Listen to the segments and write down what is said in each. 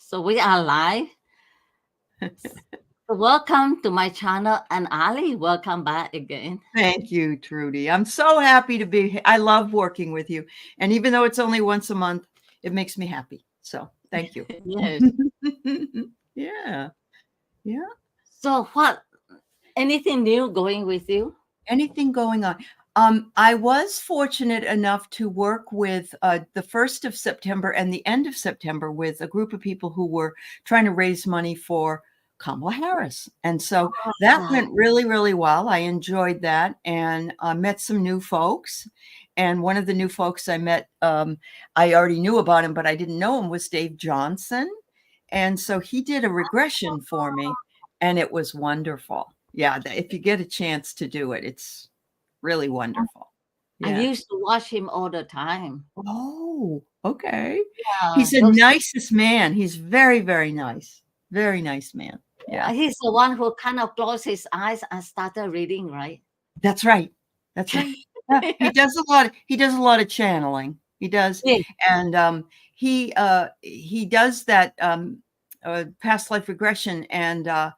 So we are live. So welcome to my channel, and Ali, welcome back again. Thank you, Trudy. I'm so happy to be here. I love working with you. And even though it's only once a month, it makes me happy. So thank you. Yes. Yeah. Yeah. So what? Anything new going with you? Anything going on? I was fortunate enough to work with the 1st of September and the end of September with a group of people who were trying to raise money for Kamala Harris. And so that Wow. went really, really well. I enjoyed that and met some new folks. And one of the new folks I met, I already knew about him, but I didn't know him, was Dave Johnson. And so he did a regression for me, and it was wonderful. Yeah, if you get a chance to do it, it's really wonderful. I Yeah. used to watch him all the time. Oh, okay. Yeah, He's the those, nicest man. He's very, very nice. Very nice man. Yeah, he's the one who kind of closed his eyes and started reading, right? that's right. That's right. Yeah, he does a lot. He does a lot of channeling. He does, Yeah. and he does that past life regression, and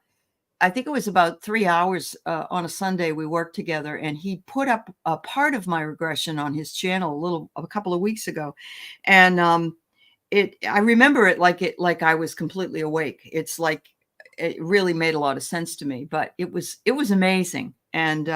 I think it was about 3 hours on a Sunday we worked together, and he put up a part of my regression on his channel a couple of weeks ago, and I remember it like I was completely awake. It's like it really made a lot of sense to me, but it was amazing, and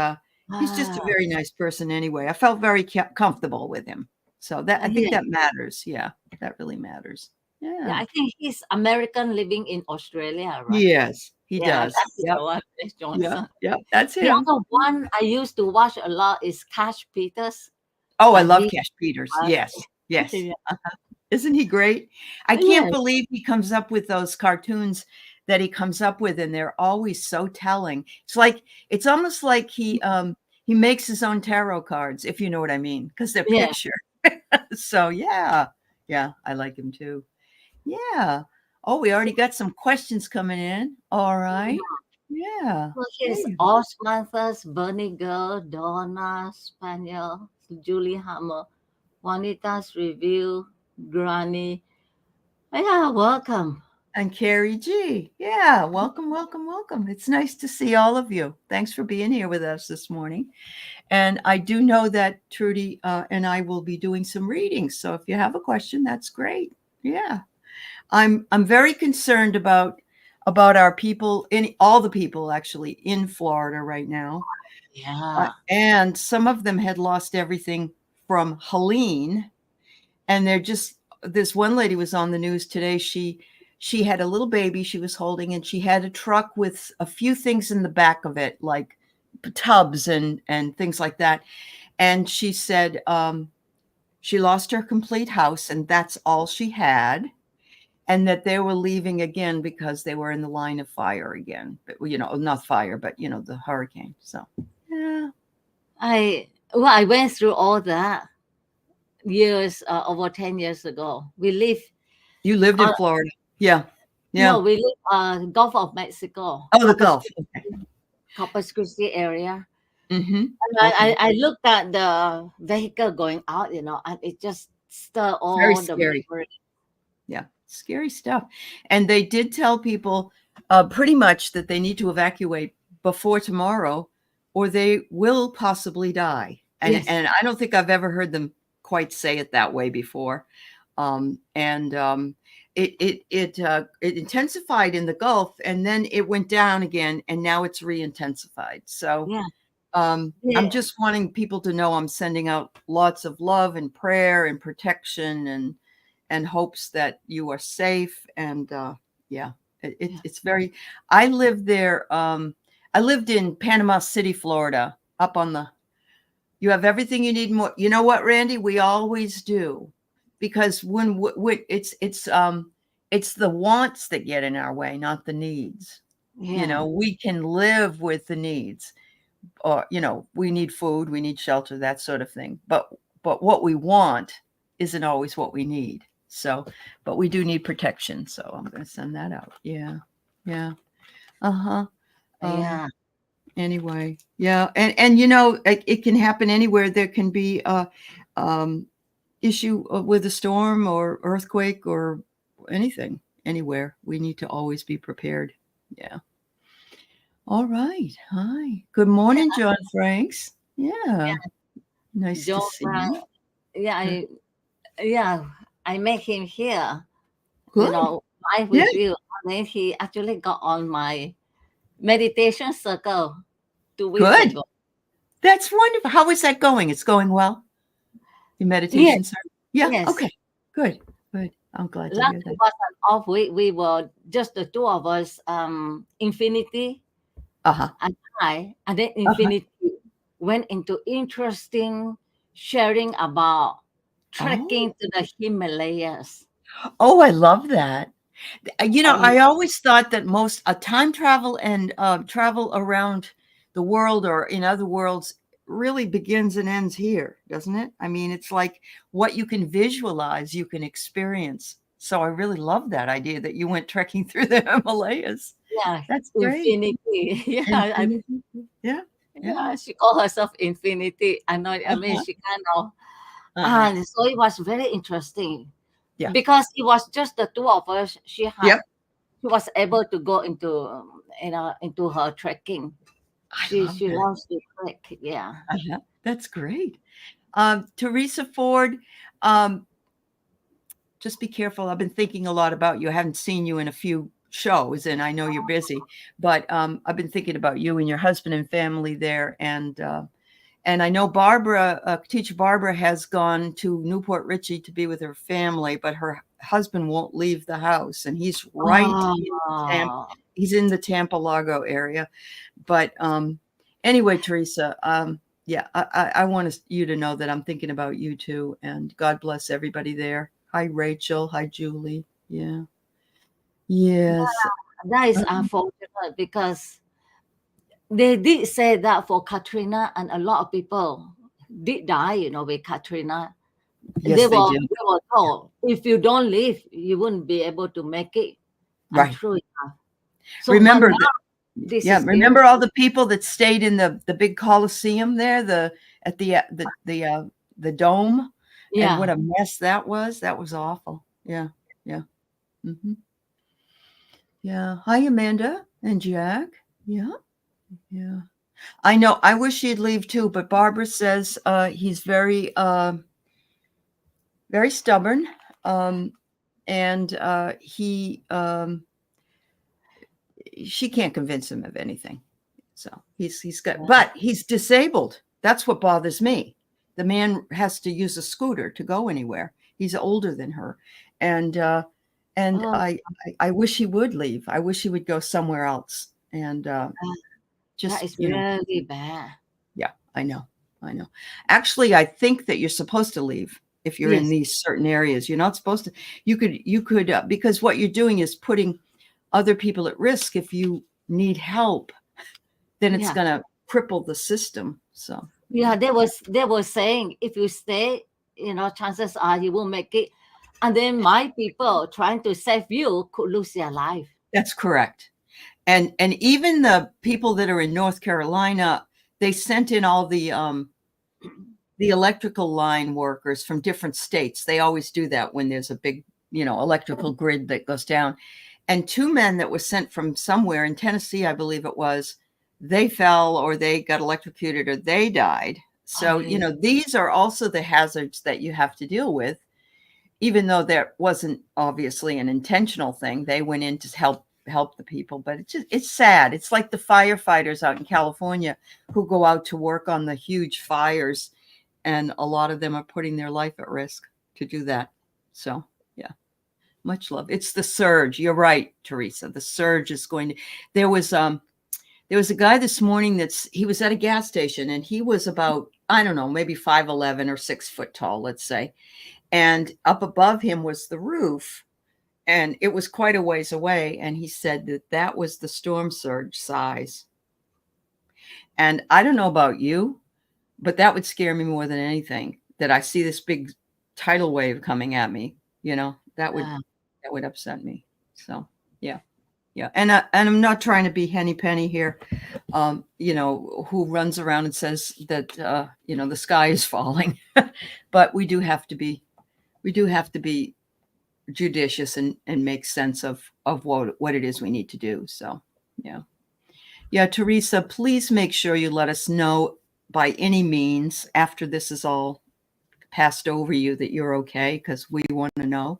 he's just a Ah, very nice person anyway. I felt very comfortable with him, so I think yeah. that matters. Yeah, that really matters. Yeah, Yeah. I think he's American living in Australia, right? Yes, he Yeah, does. that's Yep. the one, Dave Yep. Johnson. Yep. That's The him. other one I used to watch a lot is Cash Peters. Oh, I love He Cash Peters. was, Yes. Yes. yeah. Isn't he great? I can't Yes, believe he comes up with those cartoons that he comes up with, and they're always so telling. It's almost like he makes his own tarot cards, if you know what I mean, because they're yeah. picture. So yeah. Yeah, I like him too. Yeah. Oh, we already got some questions coming in. All right. Yeah. So There here's you go. Osmanthus, Bernie Girl, Donna, Spaniel, Julie Hammer, Juanita's Review, Granny. Yeah, welcome. And Carrie G. Yeah, welcome, welcome, welcome. It's nice to see all of you. Thanks for being here with us this morning. And I do know that Trudy and I will be doing some readings. So if you have a question, that's great. Yeah, I'm very concerned about our people, in all the people actually in Florida right now, Yeah. and some of them had lost everything from Helene, and they're just, this one lady was on the news today. She had a little baby she was holding, and she had a truck with a few things in the back of it, like tubs and things like that. And she said she lost her complete house, and that's all she had, and that they were leaving again because they were in the line of fire again. But not fire, but the hurricane. So yeah. I went through all that years over 10 years ago. We live You lived in on Florida. Yeah. no, Yeah. we live Gulf of Mexico, Oh, the Gulf. Okay. Corpus Christi area. Mm-hmm. And Okay. I looked at the vehicle going out, and it just stirred Very all the scary. memory. Yeah, scary stuff. And they did tell people pretty much that they need to evacuate before tomorrow, or they will possibly die. And Yes. and I don't think I've ever heard them quite say it that way before. And it intensified in the Gulf, and then it went down again, and now it's re-intensified. So Yeah. I'm Yeah. just wanting people to know I'm sending out lots of love and prayer and protection and hopes that you are safe. And yeah, Yeah. it's very. I lived there. I lived in Panama City, Florida, up on the. You have everything you need more. You know what, Randy? We always do, because when it's the wants that get in our way, not the needs. Yeah. We can live with the needs, or we need food, we need shelter, that sort of thing, but what we want isn't always what we need. So but we do need protection, so I'm going to send that out. Yeah. Yeah. Uh-huh. um Yeah. anyway, yeah. And it can happen anywhere. There can be a um issue with a storm or earthquake or anything anywhere. We need to always be prepared. Yeah. All right. Hi. Good morning, John Franks. Yeah. Nice to John see Brown. you. Yeah, yeah, I met him here. Good. Live Yeah. with you. And then he actually got on my meditation circle 2 weeks Good. ago. That's wonderful. How is that going? It's going well. Your Yes, meditation, sir? Yeah. yes. Okay. Good. Good. I'm glad to Last hear week that. was an off week. We were just the two of us, Infinity Uh-huh. and I. And then Uh-huh. Infinity went into interesting sharing about Oh. trekking to the Himalayas. Oh, I love that. And I always thought that most time travel and travel around the world or in other worlds really begins and ends here, doesn't it? I mean, it's like what you can visualize, you can experience. So I really love that idea that you went trekking through the Himalayas. yeah, That's great. Infinity. Infinity. Yeah. Yeah. Yeah, she called herself Infinity. I mean, Uh-huh. she kind of, Uh-huh. and so it was very interesting Yeah. because it was just the two of us. Yep. She was able to go into, into her trekking. I love She that. loves to trek. Yeah. Uh-huh. That's great. Teresa Ford, um, just be careful. I've been thinking a lot about you. I haven't seen you in a few shows, and I know you're busy, but I've been thinking about you and your husband and family there. And I know Barbara, teacher Barbara, has gone to Newport Richey to be with her family, but her husband won't leave the house, and he's right in Tampa. Oh, He's in the Tampa Lago area. But anyway, Teresa, yeah, I want you to know that I'm thinking about you too, and God bless everybody there. Hi, Rachel. Hi, Julie. Yeah. Yes. that is Uh, unfortunate because they did say that for Katrina, and a lot of people did die, with Katrina. yes, they do. They were told if you don't leave, you wouldn't be able to make it. And Right. true enough. So, but Remember now that. this Yeah. is Remember all beautiful. the people that stayed in the big Coliseum there, at the dome, and what Yeah. a mess that was. That was awful. Yeah. Yeah. Hmm. Yeah. Hi, Amanda and Jack. Yeah. Yeah. I know. I wish he'd leave too, but Barbara says he's very stubborn, and she can't convince him of anything. So but he's disabled. That's what bothers me. The man has to use a scooter to go anywhere. He's older than her, and Oh, I wish he would leave. I wish he would go somewhere else, and that just is really bad. yeah, I know. I know. Actually, I think that you're supposed to leave if you're in Yes. these certain areas. You're not supposed to. You could because what you're doing is putting other people at risk. If you need help, then it's Yeah. going to cripple the system. So, Yeah. They were saying if you stay, chances are you will make it. And then my people trying to save you could lose their life. that's correct. And even the people that are in North Carolina, they sent in all the electrical line workers from different states. They always do that when there's a big, electrical grid that goes down. And two men that were sent from somewhere in Tennessee, I believe it was, they fell or they got electrocuted or they died. Oh, So, really? these are also the hazards that you have to deal with, even though there wasn't obviously an intentional thing. They went in to help the people, but it's sad. It's like the firefighters out in California who go out to work on the huge fires, and a lot of them are putting their life at risk to do that. So, yeah, much love. It's the surge. You're right, Teresa. The surge is going to. There was a guy this morning he was at a gas station, and he was about, I don't know, maybe 5'11" or 6 foot tall, let's say. And up above him was the roof, and it was quite a ways away. And he said that was the storm surge size. And I don't know about you, but that would scare me more than anything, that I see this big tidal wave coming at me. That would Yeah. upset me. So, yeah. Yeah. And I'm not trying to be Henny Penny here, who runs around and says that, the sky is falling, but we do have to be judicious and make sense of what it is we need to do. So yeah, Teresa, please make sure you let us know by any means after this is all passed over you that you're okay, because we want to know.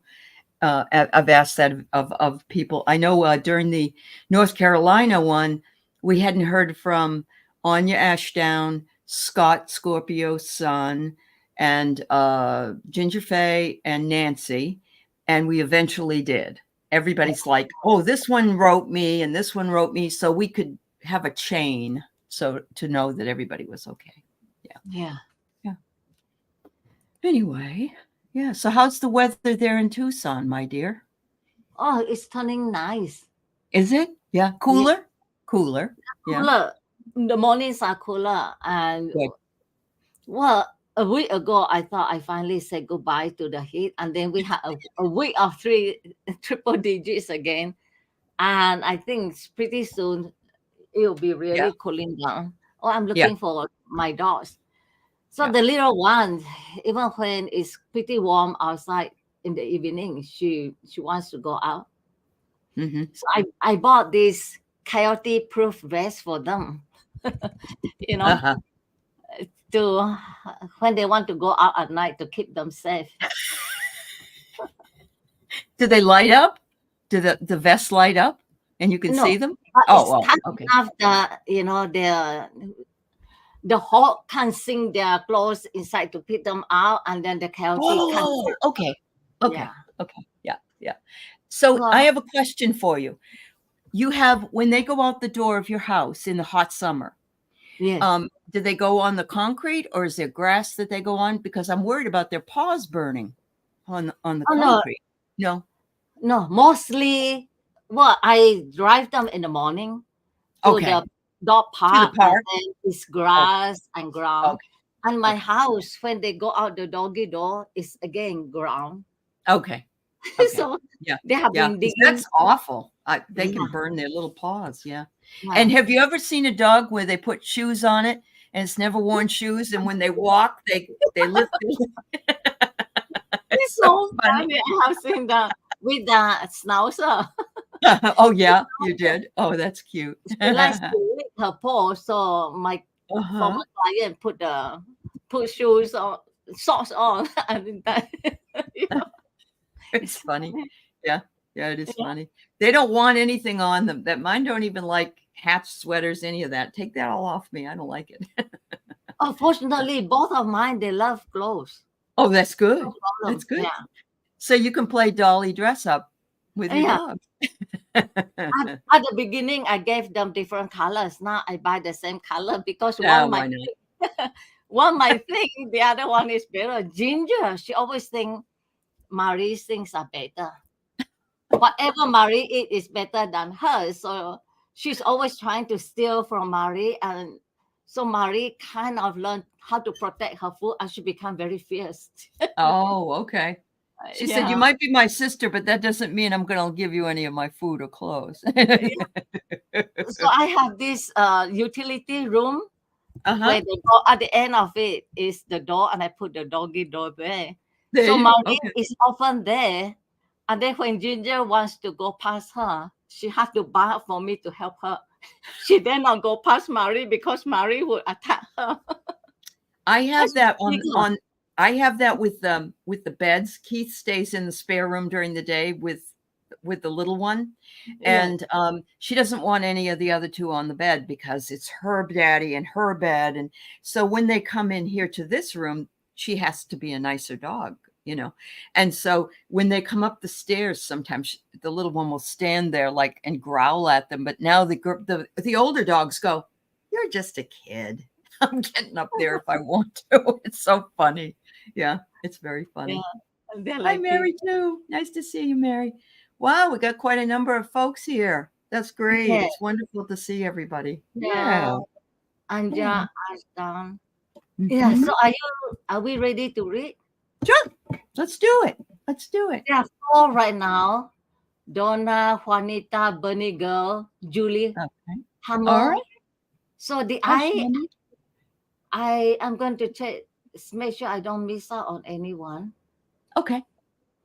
I've asked that of people. I know during the North Carolina one, we hadn't heard from Anya Ashdown, Scott Scorpio's son, and Ginger Faye and Nancy, and we eventually did. Everybody's like, oh, this one wrote me and this one wrote me, so we could have a chain so to know that everybody was okay. Yeah. Anyway, yeah. So how's the weather there in Tucson, my dear? Oh, it's turning nice. Is it? Yeah. Cooler? Cooler. Yeah. Cooler. The mornings are cooler. And Good. well, a week ago, I thought I finally said goodbye to the heat. And then we had a week of triple digits again. And I think pretty soon it'll be really cooling down. Oh, I'm looking for my dogs. So the little one, even when it's pretty warm outside in the evening, she wants to go out. Mm-hmm. So I bought this coyote proof vest for them, to when they want to go out at night to keep them safe. Do they light up? Do the vests light up and you can see them? Oh, okay. After the hawk can sing their clothes inside to put them out, and then the coyote can. Okay. Yeah. So I have a question for you. You have, when they go out the door of your house in the hot summer, do they go on the concrete or is there grass that they go on? Because I'm worried about their paws burning on the concrete. No, mostly. Well, I drive them in the morning to the dog park, and then it's grass and ground. And my house, when they go out the doggy door, is again ground. Okay. So they have been digging. That's awful. They can burn their little paws. Yeah. And have you ever seen a dog where they put shoes on it and it's never worn shoes, and when they walk, they lift it? It's so funny. I have seen that with the schnauzer. Oh yeah, you did. Oh, that's cute. She likes to lick her paws, so my former client put shoes on, socks on, and that. It's funny. Yeah, it is funny. They don't want anything on them. That mine don't even like hats, sweaters, any of that. Take that all off me. I don't like it. Unfortunately, both of mine, they love clothes. Oh, that's good. That's good. Yeah. So you can play dolly dress up with your dog. At the beginning, I gave them different colors. Now I buy the same color because one might think the other one is better. Ginger, she always think Marie's things are better. Whatever Marie eat is better than hers. So she's always trying to steal from Marie. And so Marie kind of learned how to protect her food, and she became very fierce. Oh, okay. She said, you might be my sister, but that doesn't mean I'm going to give you any of my food or clothes. So I have this utility room where the door, at the end of it is the door, and I put the doggy door there. So Marie is often there. And then when Ginger wants to go past her, she has to bark for me to help her. She dare not go past Marie because Marie would attack her. I have that on I have that with the beds. Keith stays in the spare room during the day with the little one, and she doesn't want any of the other two on the bed because it's her daddy and her bed. And so when they come in here to this room, she has to be a nicer dog, and so when they come up the stairs, sometimes the little one will stand there and growl at them. But now the older dogs go, "You're just a kid. I'm getting up there if I want to." It's so funny. Yeah, it's very funny. Hi, Mary, too. Nice to see you, Mary. Wow, we got quite a number of folks here. That's great. Yeah. It's wonderful to see everybody. Yeah. Anja is done. Yeah. So are we ready to read? Sure. Let's do it. Yeah, 4 right now. Donna, Juanita, Bunny Girl, Julie, Hammer. All right. So I am going to check, make sure I don't miss out on anyone. Okay.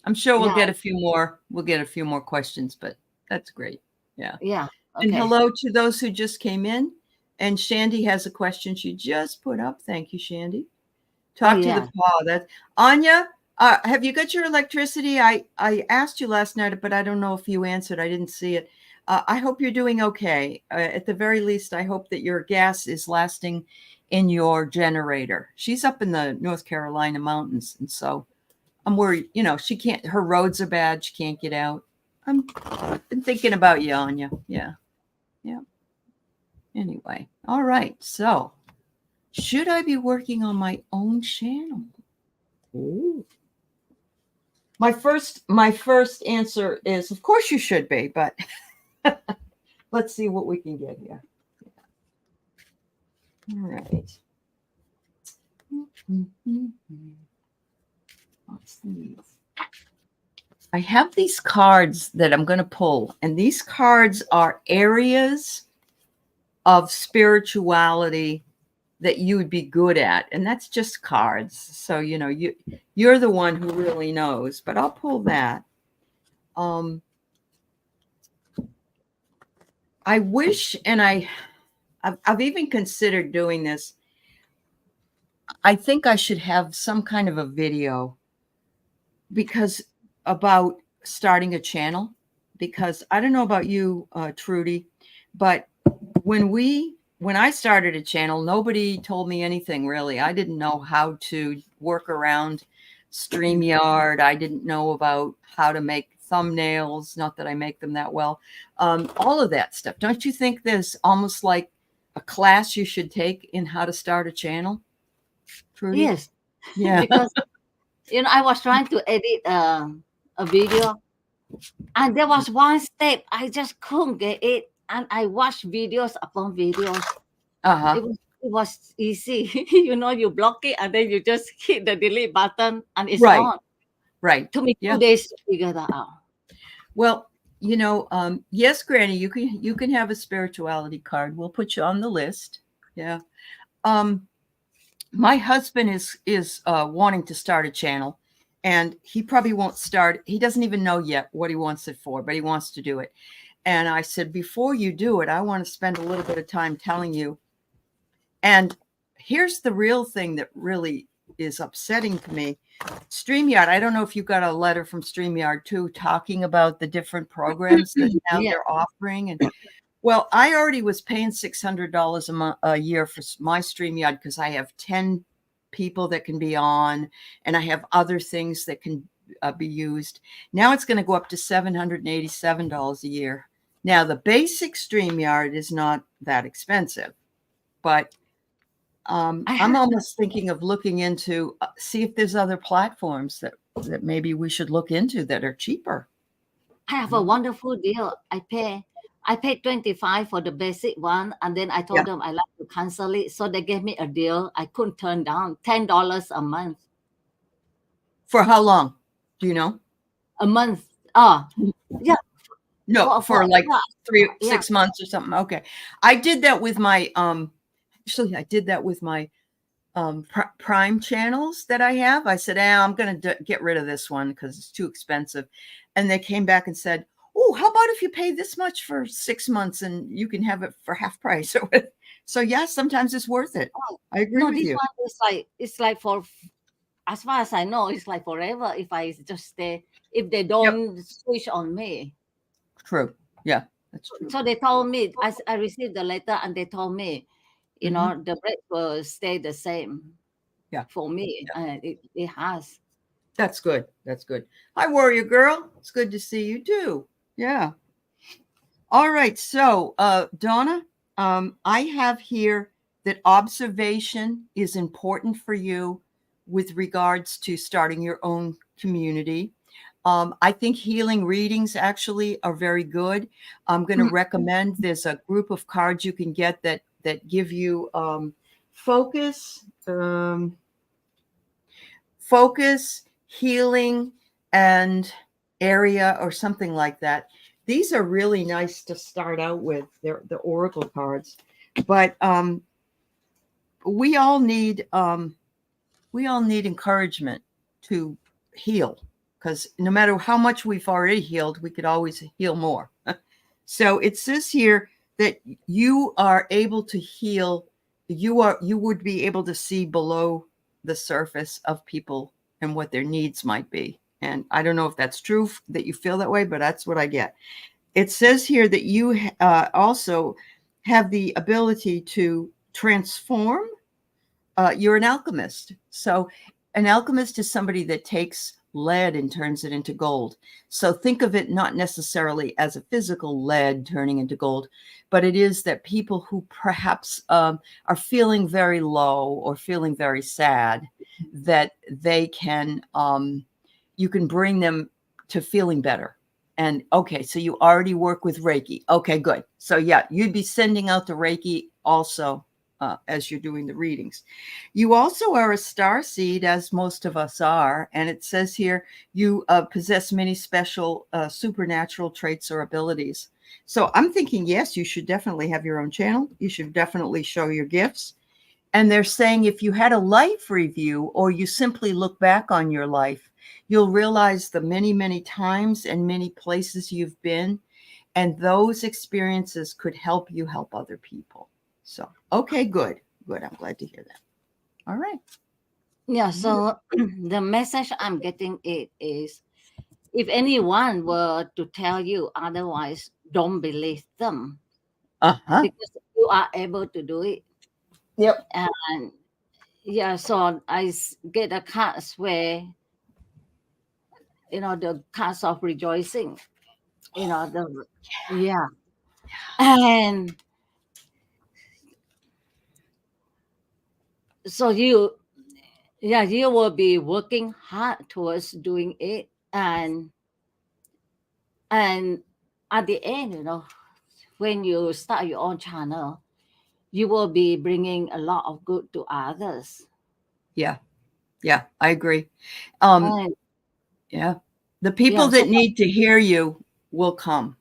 I'm sure we'll Yeah. get a few more. We'll get a few more questions, but that's great. Yeah. Yeah. And Okay. hello to those who just came in. And Shandy has a question she just put up. Thank you, Shandy. Talk to the Yeah. paw. That Anya, have you got your electricity? I asked you last night, but I don't know if you answered. I didn't see it. I hope you're doing okay. At the very least, I hope that your gas is lasting in your generator. She's up in the North Carolina mountains, and so I'm worried. She can't. Her roads are bad. She can't get out. I've been thinking about you, Anya. Yeah. Anyway, all right. So, should I be working on my own channel? Ooh. My first answer is, of course you should be, but let's see what we can get here. All right. What's these? I have these cards that I'm going to pull, and these cards are areas of spirituality that you would be good at, and that's just cards. So you're the one who really knows, but I'll pull that. I wish, and I've even considered doing this. I think I should have some kind of a video about starting a channel, because I don't know about you, Trudy, but when I started a channel, nobody told me anything really. I didn't know how to work around StreamYard. I didn't know about how to make thumbnails. Not that I make them that well. All of that stuff. Don't you think there's almost like a class you should take in how to start a channel, Trudy? Yes. Yeah. Because I was trying to edit a video, and there was one step I just couldn't get it, and I watched videos upon videos. Uh-huh. It was easy. You block it and then you just hit the delete button and it's Right. gone. Right. Took me Yeah. 2 days to figure that out. Well, yes, Granny, you can have a spirituality card. We'll put you on the list. Yeah. My husband is wanting to start a channel, and he probably won't start. He doesn't even know yet what he wants it for, but he wants to do it. And I said, before you do it, I want to spend a little bit of time telling you. And here's the real thing that really is upsetting to me. StreamYard, I don't know if you got a letter from StreamYard too, talking about the different programs that now they're offering. And well, I already was paying $600 a year for my StreamYard because I have 10 people that can be on, and I have other things that can be used. Now it's going to go up to $787 a year. Now the basic StreamYard is not that expensive, but I'm almost thinking of looking into see if there's other platforms that maybe we should look into that are cheaper. I have a wonderful deal. I paid 25 for the basic one, and then I told them I like to cancel it, so they gave me a deal I couldn't turn down. $10 a month. For how long? Do you know? A month. Oh, yeah. No, for like 6 months or something. Okay, I did that with my actually I did that with my Prime channels that I have. I said, I'm going to get rid of this one because it's too expensive. And they came back and said, oh, how about if you pay this much for 6 months and you can have it for half price? So yes, sometimes it's worth it. I agree with you. This one it's like for, as far as I know, it's like forever if I just stay, if they don't switch on me. True. Yeah, that's true. So they told me, I received the letter and they told me, the rate will stay the same. Yeah. For me, it has. That's good. That's good. Hi, Warrior Girl. It's good to see you too. Yeah. All right. So, Donna, I have here that observation is important for you with regards to starting your own community. I think healing readings actually are very good. I'm going to recommend there's a group of cards you can get that give you focus, healing, and area or something like that. These are really nice to start out with. They're the oracle cards, but we all need encouragement to heal. because no matter how much we've already healed, we could always heal more. So it says here that you are able to heal. You would be able to see below the surface of people and what their needs might be. And I don't know if that's true that you feel that way, but that's what I get. It says here that you also have the ability to transform. You're an alchemist. So an alchemist is somebody that takes lead and turns it into gold. So think of it not necessarily as a physical lead turning into gold, but it is that people who perhaps are feeling very low or feeling very sad, that they can, you can bring them to feeling better. And okay, so you already work with Reiki. Okay, good. So yeah, you'd be sending out the Reiki also as you're doing the readings. You also are a star seed, as most of us are. And it says here, you possess many special supernatural traits or abilities. So I'm thinking, yes, you should definitely have your own channel. You should definitely show your gifts. And they're saying if you had a life review or you simply look back on your life, you'll realize the many, many times and many places you've been. And those experiences could help you help other people. So, okay, good. Good. I'm glad to hear that. All right. Yeah, so the message I'm getting it is, if anyone were to tell you otherwise, don't believe them, Uh-huh. because you are able to do it. Yep. And yeah, so get a cards where, the cards of rejoicing, the, yeah. And so you will be working hard towards doing it. And at the end, when you start your own channel, you will be bringing a lot of good to others. Yeah. Yeah. I agree. Um, And yeah. The people yeah, so that need to hear you will come.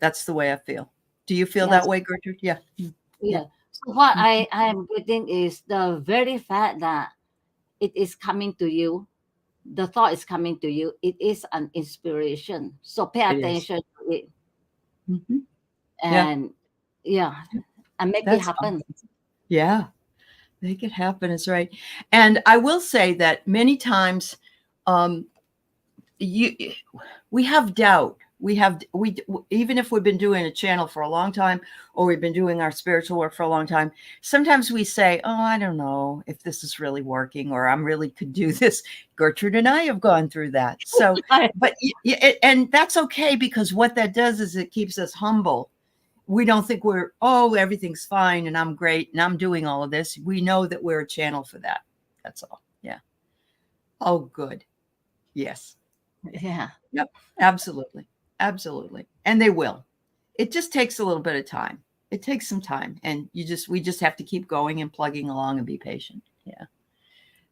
That's the way I feel. Do you feel that yes, way, Gertrude? Yeah. Yeah. yeah. So what Mhm. I am getting is the very fact that it is coming to you, the thought is coming to you, it is an inspiration. So pay It is. attention to it, Mhm. Yeah. and yeah, and make it That's happen. awesome. Yeah. Make it happen is right. And I will say that many times, um, you we have doubt. We even if we've been doing a channel for a long time or we've been doing our spiritual work for a long time, sometimes we say, oh, I don't know if this is really working or I'm really could do this. Gertrude and I have gone through that. So but and that's okay, because what that does is it keeps us humble. We don't think everything's fine and I'm great and I'm doing all of this. We know that we're a channel for that. That's all. Yeah. Oh, good. Yes. Yeah. Yep, absolutely. Absolutely. And they will. It just takes a little bit of time. It takes some time, and we just have to keep going and plugging along and be patient. Yeah.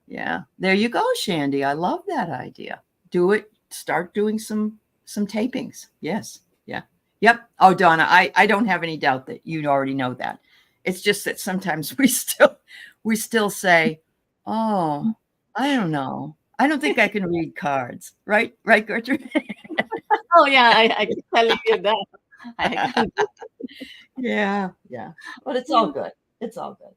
Yeah. There you go, Shandy. I love that idea. Do it. Start doing some tapings. Yes. Yeah. Yep. Oh, Donna, I don't have any doubt that you already know that. It's just that sometimes we still say, "Oh, I don't know. I don't think I can read cards." Right? Right, Gertrude? Oh yeah, I keep telling you that. I can Yeah. Yeah. But it's all good. It's all good.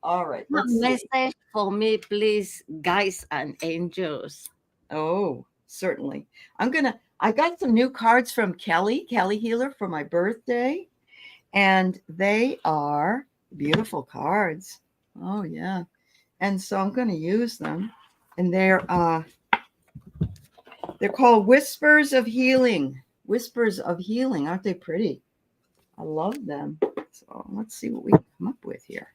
All right. What Let's see. message for me, please, guides and angels? Oh, certainly. I got some new cards from Kelly Healer, for my birthday, and they are beautiful cards. Oh, yeah. And so I'm going to use them. And they're called Whispers of Healing. Whispers of Healing. Aren't they pretty? I love them. So let's see what we come up with here.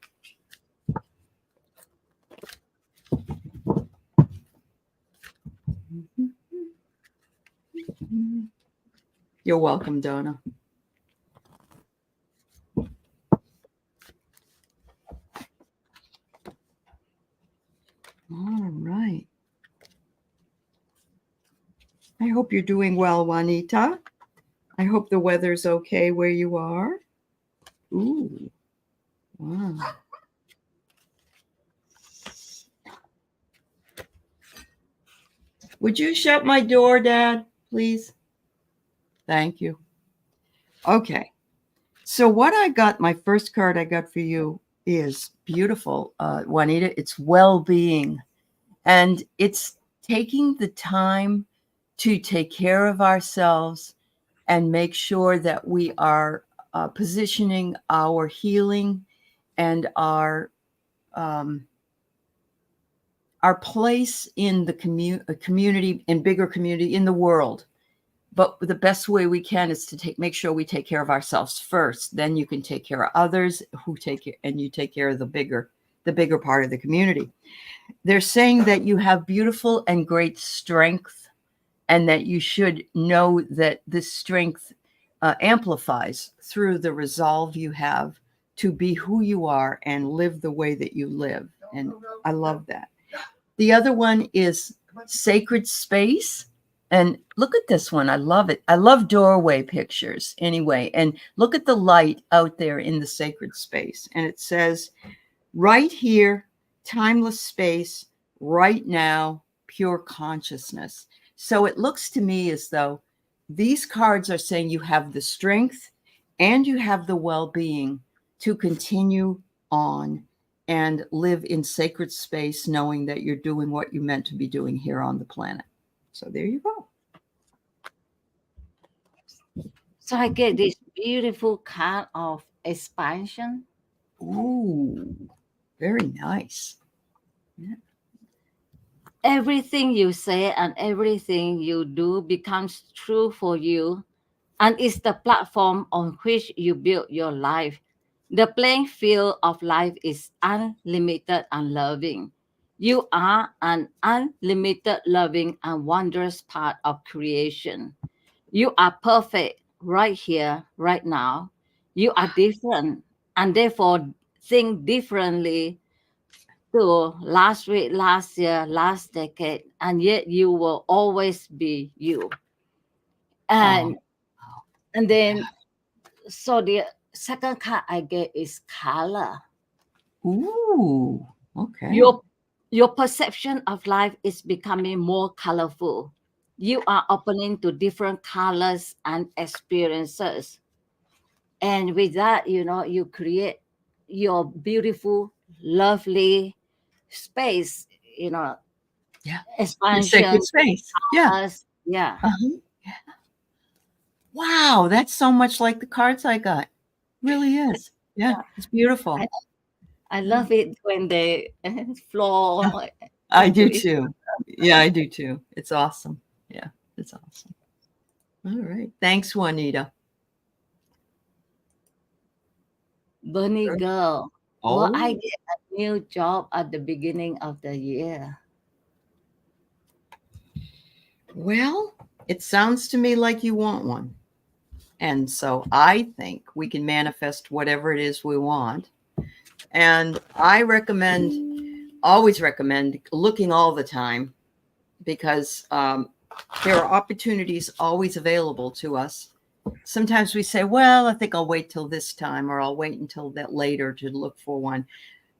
You're welcome, Donna. All right. I hope you're doing well, Juanita. I hope the weather's okay where you are. Ooh, wow. Would you shut my door, Dad, please? Thank you. Okay. So what I got, my first card I got for you is beautiful, Juanita. It's well-being. And it's taking the time to take care of ourselves and make sure that we are positioning our healing and um, our place in the community, in bigger community, in the world. But the best way we can is to make sure we take care of ourselves first. Then you can take care of others who take care, and you take care of the bigger part of the community. They're saying that you have beautiful and great strength, and that you should know that this strength amplifies through the resolve you have to be who you are and live the way that you live. And I love that. The other one is sacred space. And look at this one. I love it. I love doorway pictures anyway. And look at the light out there in the sacred space. And it says, right here, timeless space, right now, pure consciousness. So it looks to me as though these cards are saying you have the strength and you have the well-being to continue on and live in sacred space, knowing that you're doing what you're meant to be doing here on the planet. So there you go. So I get this beautiful card of expansion. Ooh, very nice. Yeah. Everything you say and everything you do becomes true for you, and is the platform on which you build your life. The playing field of life is unlimited and loving. You are an unlimited, loving, and wondrous part of creation. You are perfect right here, right now. You are different, and therefore think differently to last week, last year, last decade, and yet you will always be you. Oh, And then, so the second card I get is color. ooh, okay. Your perception of life is becoming more colorful. You are opening to different colors and experiences. And with that, you create your beautiful, lovely space, Yeah. expansion. Sacred space. Yeah. Colors, yeah. Uh-huh. Wow, that's so much like the cards I got. Really is. Yeah, it's beautiful. I love it when they flow I into do each. too. Yeah, I do too. It's awesome. Yeah, it's awesome. All right. Thanks, Juanita. Bunny girl. Well, I Oh, get a new job at the beginning of the year. well, it sounds to me like you want one. And so I think we can manifest whatever it is we want. And I always recommend looking all the time, because there are opportunities always available to us. Sometimes we say, well, I think I'll wait till this time, or I'll wait until that later to look for one.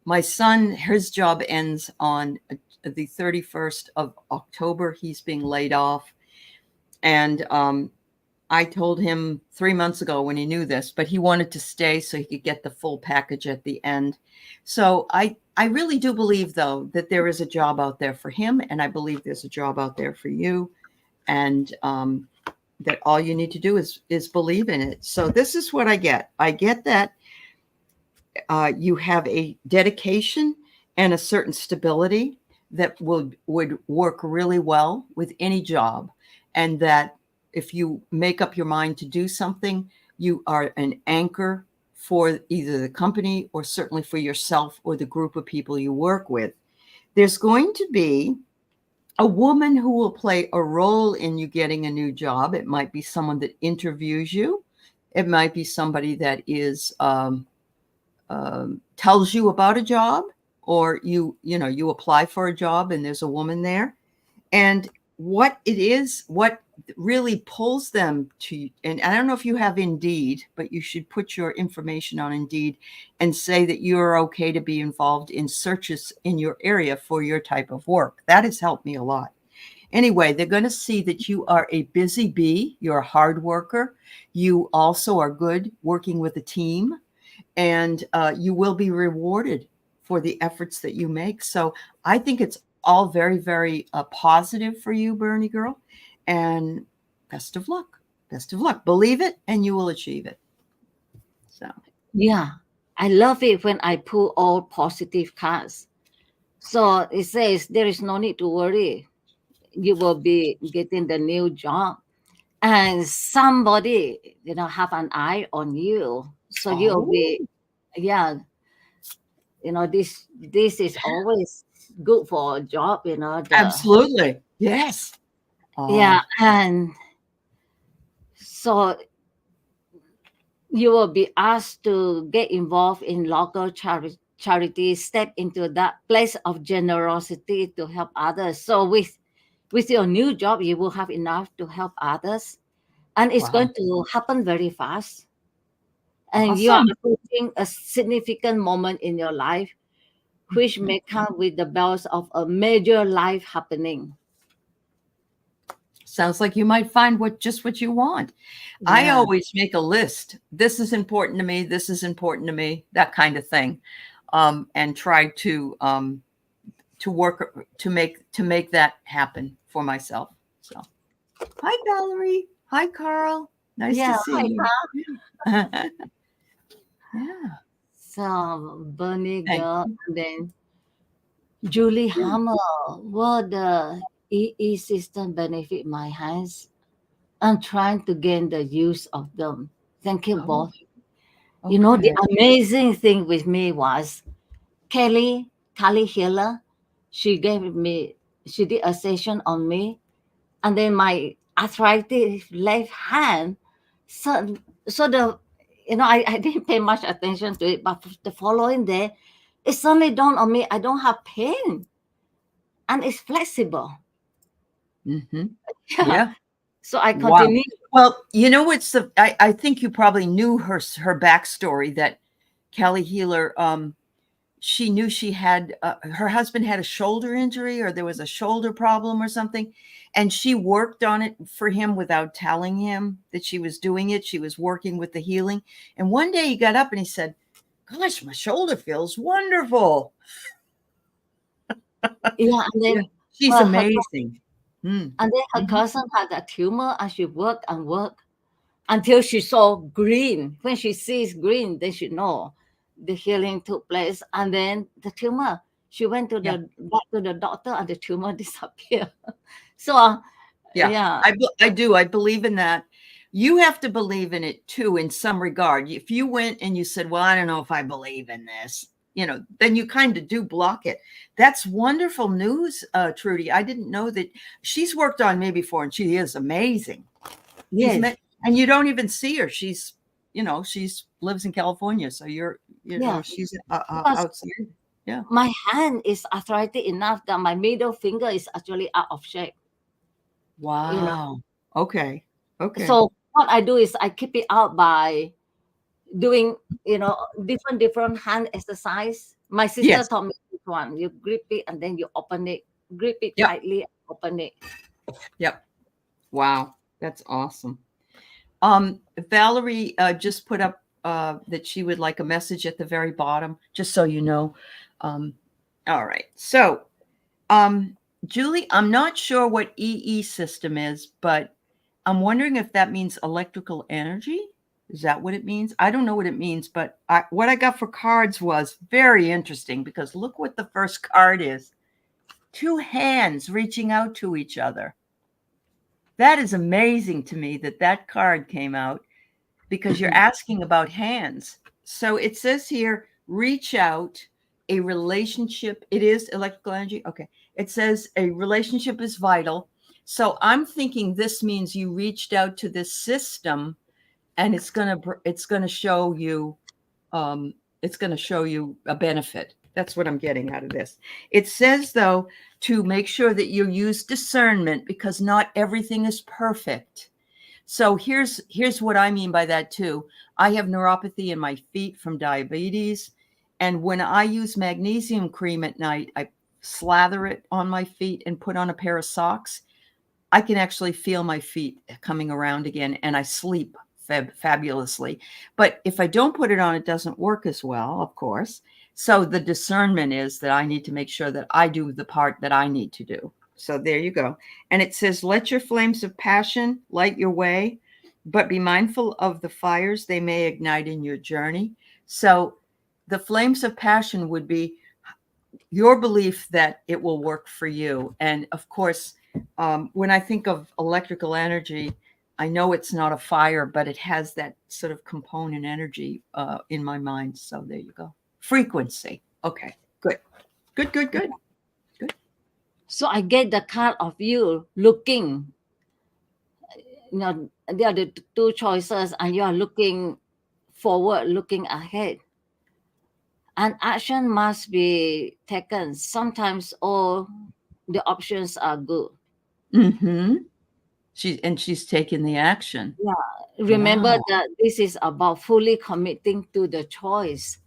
My son, his job ends on the 31st of October. He's being laid off. And I told him 3 months ago when he knew this, but he wanted to stay so he could get the full package at the end. So I really do believe, though, that there is a job out there for him. And I believe there's a job out there for you. And that all you need to do is believe in it. So this is what I get. I get that you have a dedication and a certain stability that would work really well with any job. And that if you make up your mind to do something, you are an anchor for either the company or certainly for yourself or the group of people you work with. There's going to be a woman who will play a role in you getting a new job. It might be someone that interviews you. It might be somebody that is tells you about a job, or you apply for a job and there's a woman there. And what really pulls them to, and I don't know if you have Indeed, but you should put your information on Indeed and say that you're okay to be involved in searches in your area for your type of work. That has helped me a lot. Anyway, they're going to see that you are a busy bee. You're a hard worker. You also are good working with a team, and you will be rewarded for the efforts that you make. So I think it's all very, very positive for you, Bernie girl. And best of luck. Best of luck. Believe it, and you will achieve it. So, Yeah, I love it when I pull all positive cards. So it says there is no need to worry. You will be getting the new job, and somebody have an eye on you. So you'll oh, be, yeah, this is always good for a job. The absolutely. Yes. Yeah, Oh, and so you will be asked to get involved in local charities, step into that place of generosity to help others. So with your new job, you will have enough to help others, and it's wow. going to happen very fast. And you are Awesome. approaching a significant moment in your life, which may come with the bells of a major life happening. Sounds like you might find what you want. I Yeah, always make a list. This is important to me. This is important to me. That kind of thing, and try to work to make that happen for myself. So, hi Valerie. Hi Carl. Nice to yeah. see Hi, you. Carl. Yeah. So Bernie Thank girl, you. and then Julie Yeah. Hammer. Will the EE system benefit my hands? I'm trying to gain the use of them. Thank you Oh, both. The okay. amazing thing with me was Kelly Hiller. She gave me, she did a session on me, and then my arthritis left hand. So, so I didn't pay much attention to it, but the following day, it suddenly dawned on me I don't have pain and it's flexible. Hmm. Yeah. Yeah. So I Wow. continue. Well, you know what's I think you probably knew her backstory that Kelly Healer, she knew she had her husband had a shoulder injury or there was a shoulder problem or something, and she worked on it for him without telling him that she was doing it. She was working with the healing, and one day he got up and he said, "Gosh, my shoulder feels wonderful." Yeah, and Yeah, then she's her, her amazing. Mm. and then her Mhm. cousin had a tumor and she worked and worked until she saw green. When she sees green, then she know the healing took place. And then the tumor, she went to Yeah. the back to the doctor and the tumor disappeared. So Yeah, yeah, I do. I believe in that. You have to believe in it too, in some regard. If you went and you said, "Well, I don't know if I believe in this," then you kind of do block it. That's wonderful news, Trudy. I didn't know that she's worked on me before, and she is amazing. She's yes, met, and you don't even see her. She's lives in California, so yeah. she's Because outside. Yeah. my hand is arthritic enough that my middle finger is actually out of shape. You know, Wow. Okay. Okay. so what I do is I keep it out by doing different hand exercise. My sister Yes. taught me this one. You grip it and then you open it. Grip it Yep. tightly, open it. Yep. Wow. That's awesome. Valerie just put up that she would like a message at the very bottom, just so you know. Um, all right. So, um, Julie, I'm not sure what EE system is, but I'm wondering if that means electrical energy. Is that what it means? I don't know what it means, but what I got for cards was very interesting because look what the first card is. Two hands reaching out to each other. That is amazing to me that card came out because you're asking about hands. So it says here, reach out, a relationship. It is electrical energy. Okay. It says a relationship is vital. So I'm thinking this means you reached out to this system and it's gonna show you it's going to show you a benefit. That's what I'm getting out of this. It says though to make sure that you use discernment because not everything is perfect. So here's what I mean by that too. I have neuropathy in my feet from diabetes, and when I use magnesium cream at night, I slather it on my feet and put on a pair of socks. I can actually feel my feet coming around again, and I sleep fabulously. But if I don't put it on, it doesn't work as well, of course. So the discernment is that I need to make sure that I do the part that I need to do. So there you go. And it says, let your flames of passion light your way, but be mindful of the fires they may ignite in your journey. So the flames of passion would be your belief that it will work for you. And of course, when I think of electrical energy, I know it's not a fire, but it has that sort of component energy in my mind. So there you go. Frequency. Okay, good. Good, good, good. Good. So I get the card of you looking. You know, there are the two choices, and you are looking forward, looking ahead. And action must be taken. Sometimes all the options are good. Mm-hmm. She's taking the action. Yeah. Remember Wow. that this is about fully committing to the choice.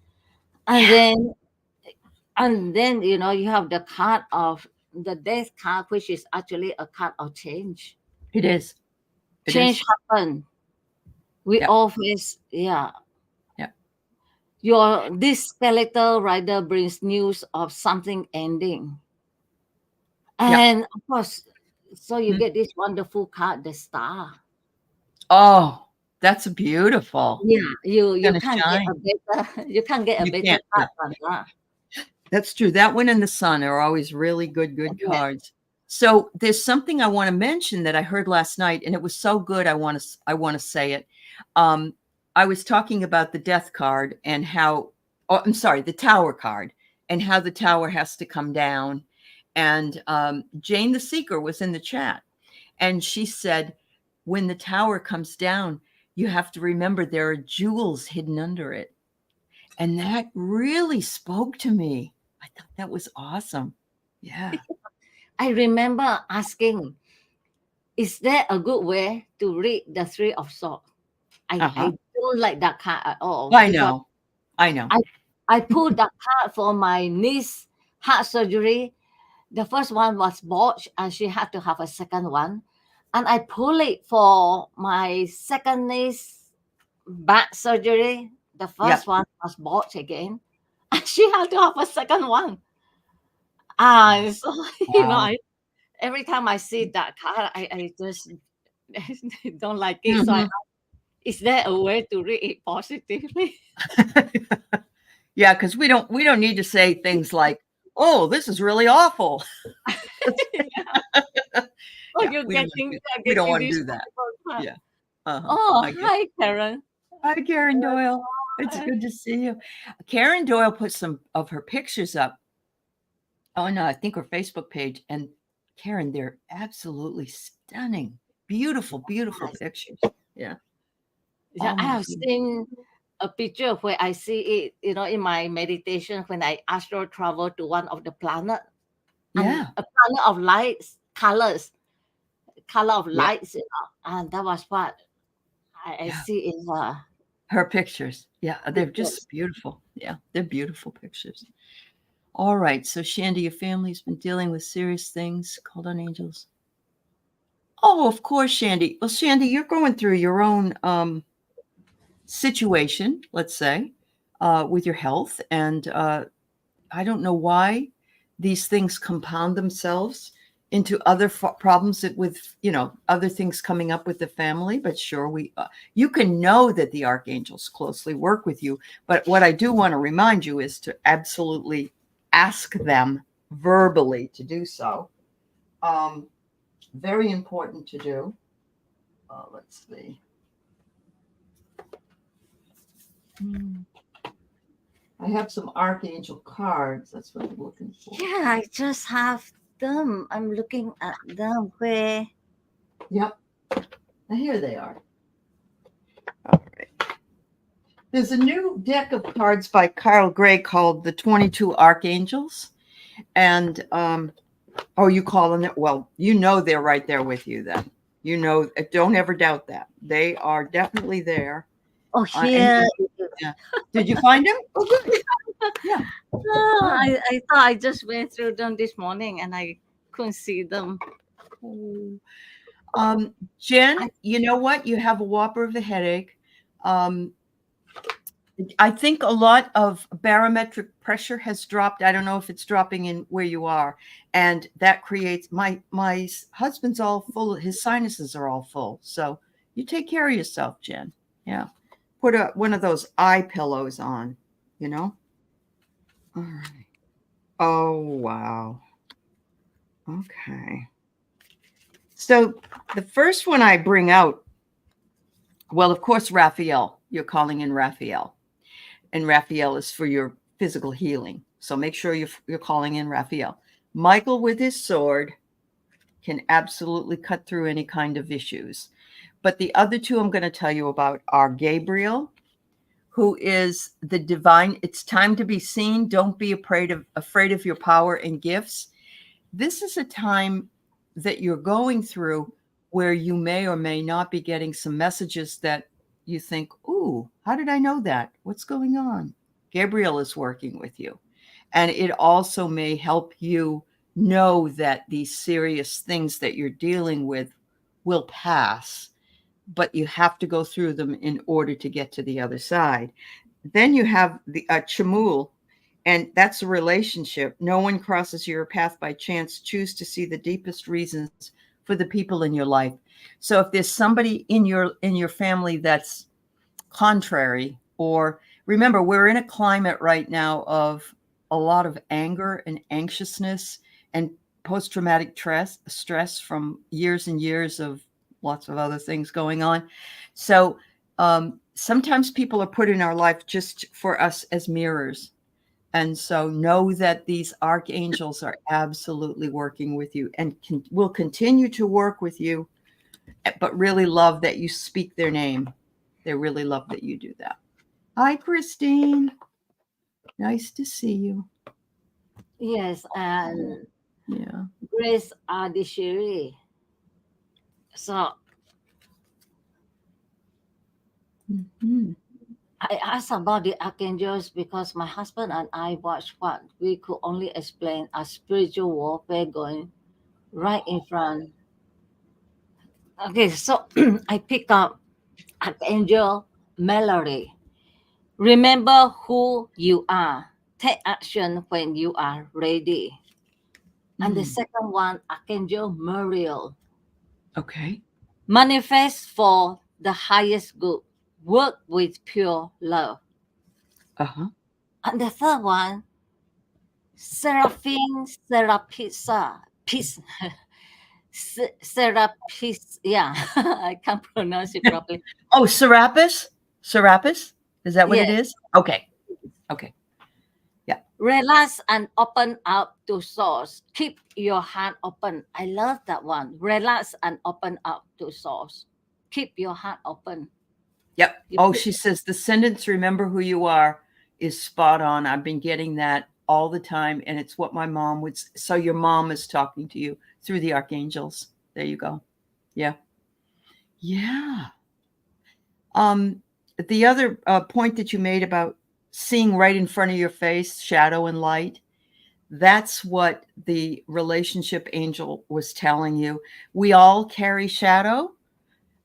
And Yeah. then you know you have the card of the death card, which is actually a card of change. It is. It Change is. happen. We Yeah. all face, yeah. Yeah. This skeletal rider brings news of something ending. Yeah. And of course, so you Mm. get this wonderful card, the star. Oh, that's beautiful. Yeah, It's you gonna can't get shine. a better you can't get a You better can't. Yeah. card than that. That's true. That one and the sun are always really good Yeah. cards. So there's something I want to mention that I heard last night, and it was so good. I want to say it. Um, I was talking about the death card and how, oh, I'm sorry, the tower card and how the tower has to come down. And Jane the Seeker was in the chat, and she said, when the tower comes down, you have to remember there are jewels hidden under it. And that really spoke to me. I thought that was awesome. Yeah. I remember asking, is there a good way to read the Three of Swords? Uh-huh. I don't like that card at all I because know. I know. I pulled that card for my niece heart surgery. The first one was botched, and she had to have a second one. And I pulled it for my second niece back surgery. The Yep. first one was botched again, and she had to have a second one. Ah, so you know, Wow. every time I see that card, I just don't like it. So Mhm. is there a way to read it positively? Yeah, because we don't need to say things like, "Oh, this is really awful." Yeah. Oh, Yeah, we don't want to. you are We don't getting want to this do that. wonderful card. Yeah. Uh-huh. Oh, I get. hi, Karen. Hi, Karen Doyle. It's good to see you. Karen Doyle put some of her pictures up. Oh no, I think her Facebook page. And Karen, they're absolutely stunning. Beautiful, beautiful pictures. Yeah. Yeah, Oh I my have goodness. seen a picture where I see it, you know, in my meditation when I astral travel to one of the planet and Yeah. a planet of lights, color of Yeah. lights, you know, and that was what I Yeah. see in the Her pictures. Yeah. They're pictures. just beautiful. Yeah. They're beautiful pictures. All right. So Shandy, your family's been dealing with serious things. Called on angels. Oh, of course, Shandy. Well, Shandy, you're going through your own situation, let's say, with your health. And I don't know why these things compound themselves into other problems with, other things coming up with the family. But sure, you can know that the archangels closely work with you. But what I do want to remind you is to absolutely ask them verbally to do so. Very important to do. Let's see. I have some archangel cards. That's what I'm looking for. Yeah, I just have them. I'm looking at them where. Yep. Now here they are. All right. There's a new deck of cards by Carl Gray called the 22 Archangels. And you calling it? Well, they're right there with you then. Don't ever doubt that. They are definitely there. Oh, And here. yeah. Did you find them? Oh, good. Yeah. Oh, I thought I just went through them this morning and I couldn't see them. Oh. Jen, you know what? You have a whopper of a headache. I think a lot of barometric pressure has dropped. I don't know if it's dropping in where you are, and that creates my husband's all full. His sinuses are all full. So you take care of yourself, Jen. Yeah, put one of those eye pillows on. You know. All right. Oh wow. Okay. So the first one I bring out, well, of course, Raphael. You're calling in Raphael. And Raphael is for your physical healing. So make sure you're calling in Raphael. Michael with his sword can absolutely cut through any kind of issues. But the other two I'm going to tell you about are Gabriel, who is the divine. It's time to be seen. Don't be afraid of your power and gifts. This is a time that you're going through where you may or may not be getting some messages that you think, ooh, how did I know that? What's going on? Gabriel is working with you. And it also may help you know that these serious things that you're dealing with will pass, but you have to go through them in order to get to the other side. Then you have the Chamul, and that's a relationship. No one crosses your path by chance. Choose to see the deepest reasons for the people in your life. So if there's somebody in your family that's contrary, or remember, we're in a climate right now of a lot of anger and anxiousness and post-traumatic stress from years and years of lots of other things going on. So sometimes people are put in our life just for us as mirrors. And so know that these archangels are absolutely working with you and will continue to work with you, but really love that you speak their name. They really love that you do that. Hi, Christine. Nice to see you. Yes, and Yeah. Grace Adishiri. So Mm-hmm. I asked about the archangels because my husband and I watched what we could only explain as spiritual warfare going right in front. Okay, so I pick up Archangel Mallory. Remember who you are. Take action when you are ready. And the second one, Archangel Muriel. Okay. Manifest for the highest good. Work with pure love. Uh-huh. And the third one, Seraphine Serapisa. Peace. Serapis. Yeah, I can't pronounce it properly. Oh, Serapis? Serapis? Is that what it Yes. is? Okay. Okay. Yeah. Relax and open up to source. Keep your heart open. I love that one. Relax and open up to source. Keep your heart open. Yep. You Oh, put- she says the sentence, remember who you are, is spot on. I've been getting that all the time. And it's what my mom would. So your mom is talking to you through the archangels. There you go. Yeah. Yeah. The other point that you made about seeing right in front of your face, shadow and light, that's what the relationship angel was telling you. We all carry shadow,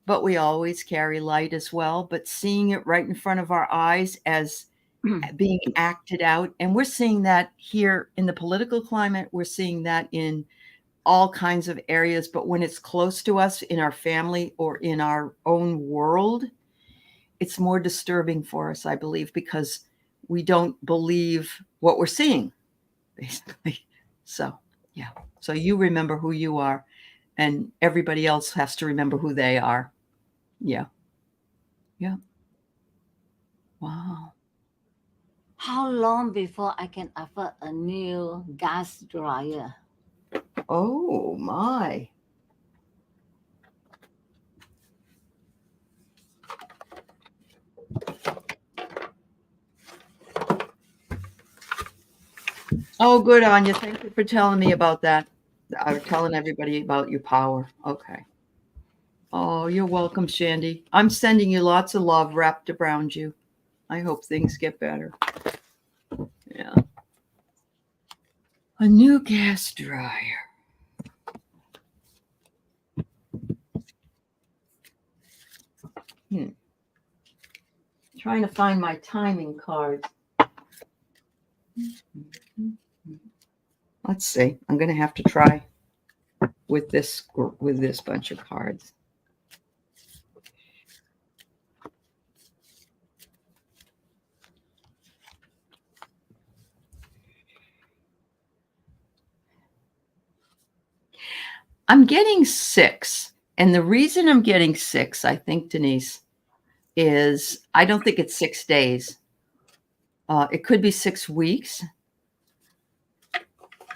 but we always carry light as well. But seeing it right in front of our eyes as being acted out, and we're seeing that here in the political climate, we're seeing that in all kinds of areas. But when it's close to us in our family or in our own world, it's more disturbing for us, I believe, because we don't believe what we're seeing, basically. So, yeah. So you remember who you are, and everybody else has to remember who they are. Yeah. Yeah. Wow. How long before I can afford a new gas dryer? Oh, my. Oh, good, Anya. Thank you for telling me about that. I'm telling everybody about your power. Okay. Oh, you're welcome, Shandy. I'm sending you lots of love wrapped around you. I hope things get better. Yeah. A new gas dryer. Hmm. Trying to find my timing cards. Let's see. I'm going to have to try with this bunch of cards. I'm getting 6. And the reason I'm getting 6, I think, Denise, is I don't think it's 6 days. It could be 6 weeks.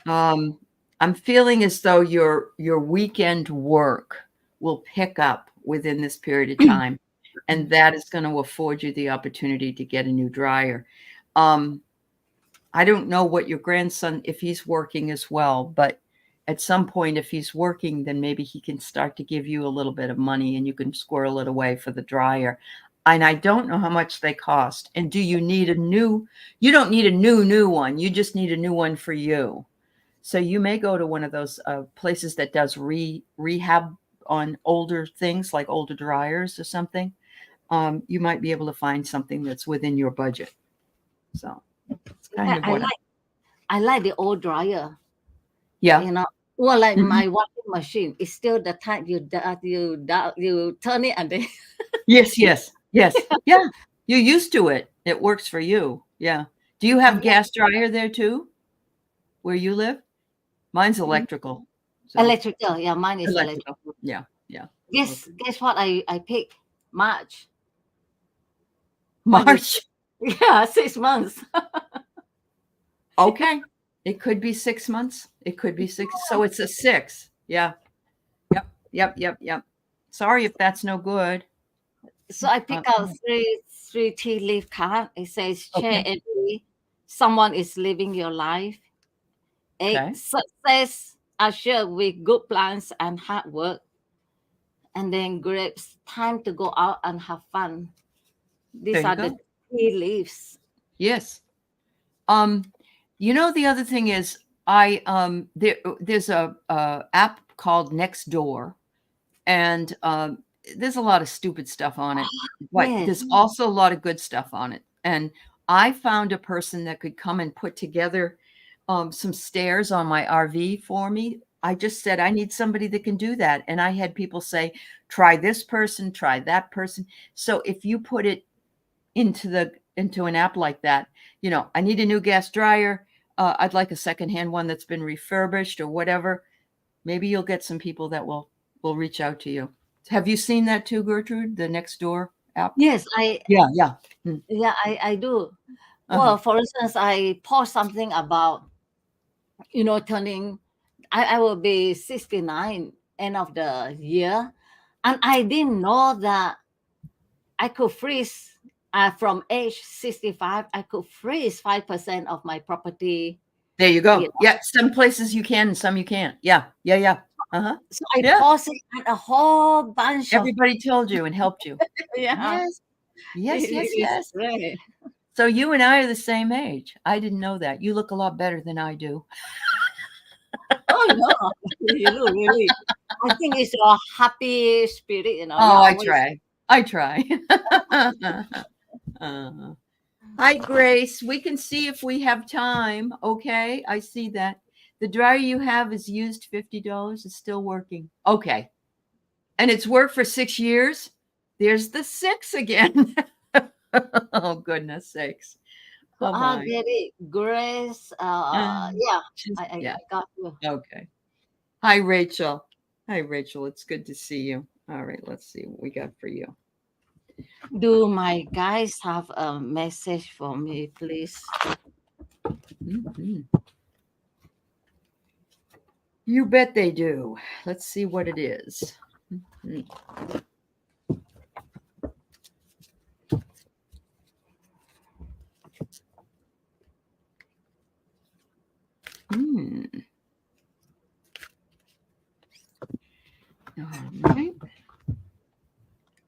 I'm feeling as though your weekend work will pick up within this period of time, and that is going to afford you the opportunity to get a new dryer. I don't know what your grandson, if he's working as well, but at some point, if he's working, then maybe he can start to give you a little bit of money and you can squirrel it away for the dryer. And I don't know how much they cost. And do you need you don't need a new one. You just need a new one for you. So you may go to one of those places that does rehab on older things like older dryers or something. You might be able to find something that's within your budget. So it's kind of what I like the old dryer. Yeah. You know, well, like my washing machine is still the type you turn it and then. Yes. Yeah. You're used to it. It works for you. Yeah. Do you have gas dryer there too? Where you live? Mine's electrical. So. Electrical. Yeah, mine is electrical. Yeah. Guess what I pick? March. Yeah, 6 months. Okay. It could be 6 months. It could be 6. So it's a 6. Yeah. Yep. Sorry if that's no good. So I pick out three tea leaf card. It says, share every someone is living your life. 8, success assured with good plans and hard work. And then grapes, time to go out and have fun. These are the tea leaves. Yes. The other thing is there's a app called Nextdoor, and there's a lot of stupid stuff on it, but there's also a lot of good stuff on it. And I found a person that could come and put together some stairs on my RV for me. I just said, I need somebody that can do that. And I had people say, try this person, try that person. So if you put it into an app like that, I need a new gas dryer. I'd like a secondhand one that's been refurbished or whatever. Maybe you'll get some people that will reach out to you. Have you seen that too, Gertrude? The Nextdoor app? Yes, Yeah. Yeah, I do. Well, for instance, I post something about, turning. I will be 69 end of the year, and I didn't know that I could freeze from age 65. I could freeze 5% of my property. There you go. Yeah, some places you can, and some you can't. Yeah. So I posted a whole bunch. Everybody told you and helped you. Yes. Right. So you and I are the same age. I didn't know that. You look a lot better than I do. Oh no, you do really. I think it's your happy spirit, Oh, I try. Hi, Grace. We can see if we have time. Okay, I see that. The dryer you have is used $50. It's still working. Okay. And it's worked for 6 years. There's the 6 again. Oh, goodness sakes. Oh, I'll get it. Grace. I got you. Okay. Hi, Rachel. It's good to see you. All right, let's see what we got for you. Do my guys have a message for me, please? Mm-hmm. You bet they do. Let's see what it is. Mm-hmm. All right.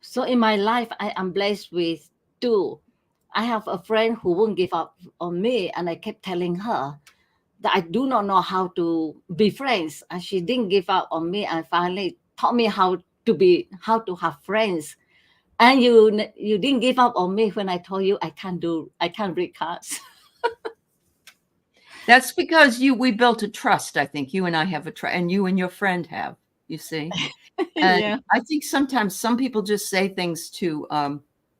So in my life, I am blessed with 2. I have a friend who won't give up on me, and I kept telling her that I do not know how to be friends, and she didn't give up on me, and finally taught me how to have friends. And you didn't give up on me when I told you I can't read cards. That's because we built a trust. I think you and I have a trust, and you and your friend have, you see. And Yeah. I think sometimes some people just say things to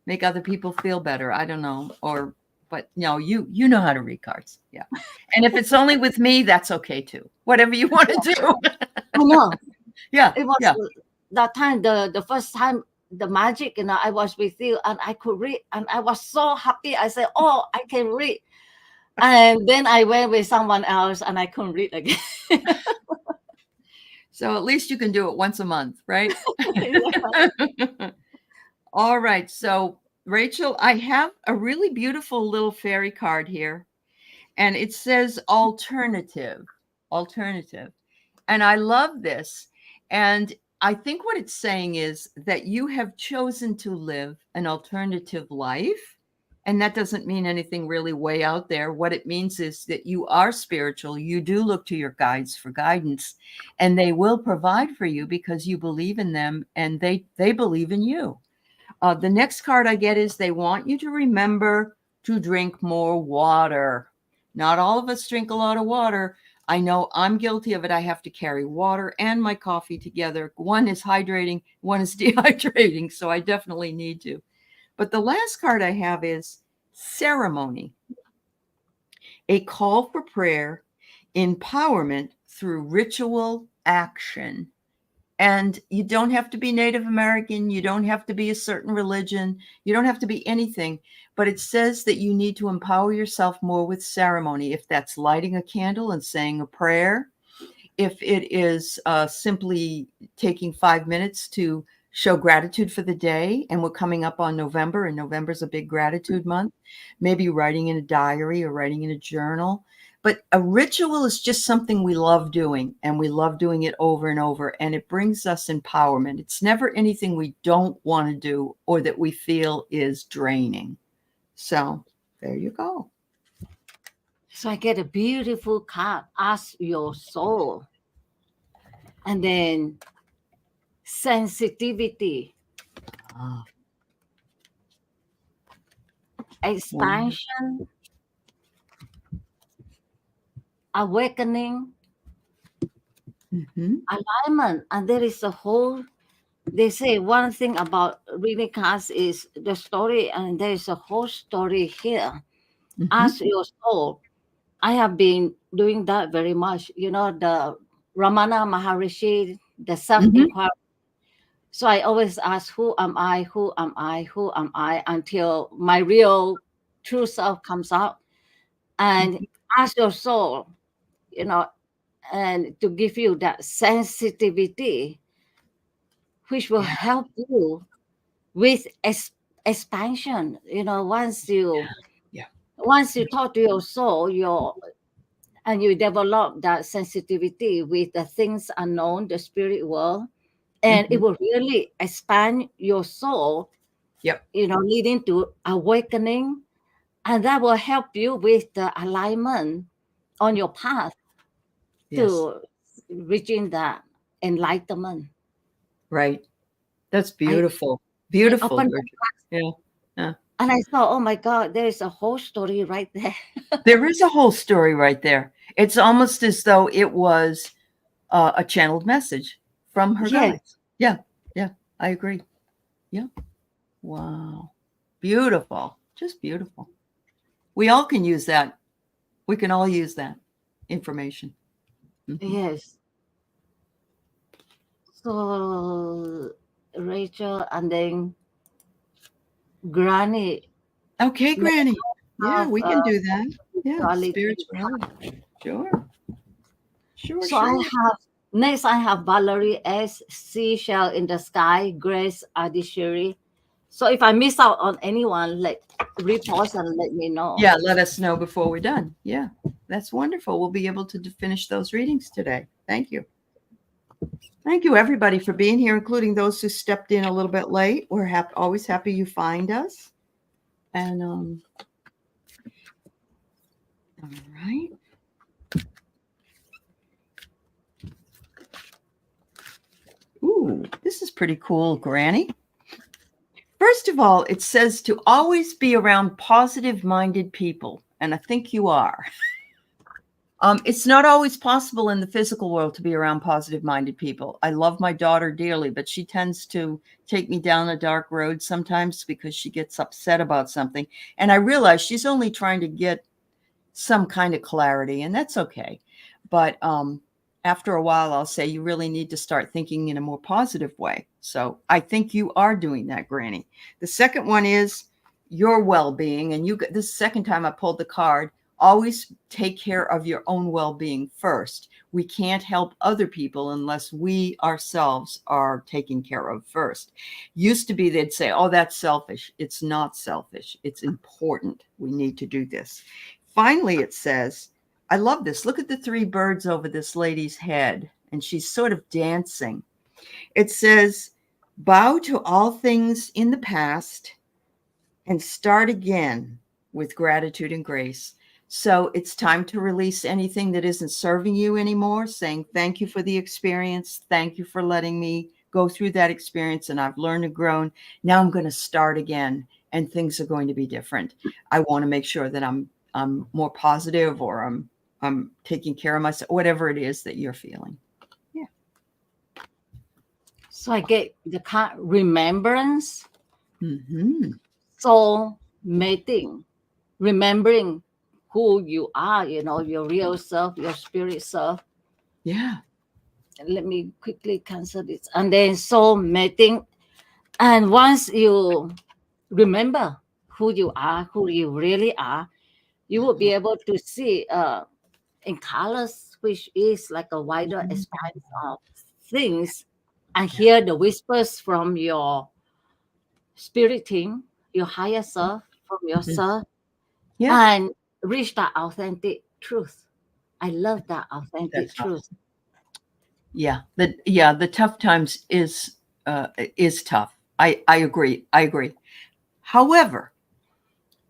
make other people feel better. I don't know. But no, you know how to read cards. Yeah. And if it's only with me, that's okay too. Whatever you want to do. I know. Yeah. It was Yeah. that time, the first time, the magic, I was with you and I could read and I was so happy. I said, oh, I can read. And then I went with someone else and I couldn't read again. So at least you can do it once a month, right? Yeah. All right. So, Rachel, I have a really beautiful little fairy card here, and it says alternative. Alternative. And I love this. And I think what it's saying is that you have chosen to live an alternative life. And that doesn't mean anything really way out there. What it means is that you are spiritual. You do look to your guides for guidance, and they will provide for you because you believe in them and they believe in you. The next card I get is they want you to remember to drink more water. Not all of us drink a lot of water. I know I'm guilty of it. I have to carry water and my coffee together. One is hydrating, one is dehydrating. So I definitely need to. But the last card I have is ceremony, a call for prayer, empowerment through ritual action. And you don't have to be Native American. You don't have to be a certain religion. You don't have to be anything. But it says that you need to empower yourself more with ceremony. If that's lighting a candle and saying a prayer, if it is simply taking 5 minutes to show gratitude for the day, and we're coming up on November, and November's a big gratitude month, maybe writing in a diary or writing in a journal. But a ritual is just something we love doing, and we love doing it over and over, and it brings us empowerment. It's never anything we don't want to do or that we feel is draining. So there you go. So I get a beautiful card, ask your soul. And then sensitivity, Ah, wonderful. expansion, awakening, Mhm. alignment. And there is a whole, they say one thing about reading cards is the story, and there is a whole story here. Mhm. Ask your soul. I have been doing that very much. The Ramana Maharishi, the self Mhm. inquiry. So I always ask, who am I? Who am I? Who am I? Until my real true self comes out. And Mhm. ask your soul, you know, and to give you that sensitivity, which will Yeah. help you with expansion. Yeah. Once you talk to your soul, and you develop that sensitivity with the things unknown, the spirit world, and it Mhm. will really expand your soul, Yep. leading to awakening, and that will help you with the alignment on your path Yes. to reaching that enlightenment. Right. That's I, beautiful. I Beautiful, opened Gertrude. Yeah. Yeah. and I thought, oh my God, there is a whole story right there. There is a whole story right there. It's almost as though it was a channeled message from her Yes, guides. Yeah. Yeah. I agree. Yeah. Wow. Beautiful. Just beautiful. We all can use that. We can all use that information. Mhm. yes. So Rachel and then Granny Okay, may Granny. Yeah, have we can do that. Yeah. spirituality. Spirituality. Sure. Sure. So I Sure. have next. I have Valerie S. Seashell in the Sky, Grace Adishiri. So if I miss out on anyone, repost and let me know. Yeah, let us know before we're done. Yeah, that's wonderful. We'll be able to finish those readings today. Thank you. Thank you, everybody, for being here, including those who stepped in a little bit late. We're always happy you find us. And all right. Ooh, this is pretty cool, Granny. First of all, it says to always be around positive-minded people, and I think you are. It's not always possible in the physical world to be around positive-minded people. I love my daughter dearly, but she tends to take me down a dark road sometimes because she gets upset about something. And I realize she's only trying to get some kind of clarity, and that's okay. But after a while, I'll say, you really need to start thinking in a more positive way. So I think you are doing that, Granny. The second one is your well-being. And this is the second time I pulled the card. Always take care of your own well-being first. We can't help other people unless we ourselves are taken care of first. Used to be they'd say, oh, that's selfish. It's not selfish. It's important. We need to do this. Finally, it says, I love this. Look at the three birds over this lady's head, and she's sort of dancing. It says, bow to all things in the past and start again with gratitude and grace. So it's time to release anything that isn't serving you anymore, saying thank you for the experience. Thank you for letting me go through that experience, and I've learned and grown. Now I'm going to start again, and things are going to be different. I want to make sure that I'm more positive, or I'm taking care of myself, whatever it is that you're feeling. Yeah. So I get the card remembrance, soul mating, remembering who you are, your real self, your spirit self. Yeah. Let me quickly cancel this. And then soul mating. And once you remember who you are, who you really are, you will be able to see in colors, which is like a wider expanse of things, and hear the whispers from your spirit team, your higher self, from yourself, and reach that authentic truth. I love that authentic truth. Yeah, the tough times is tough. I agree. However,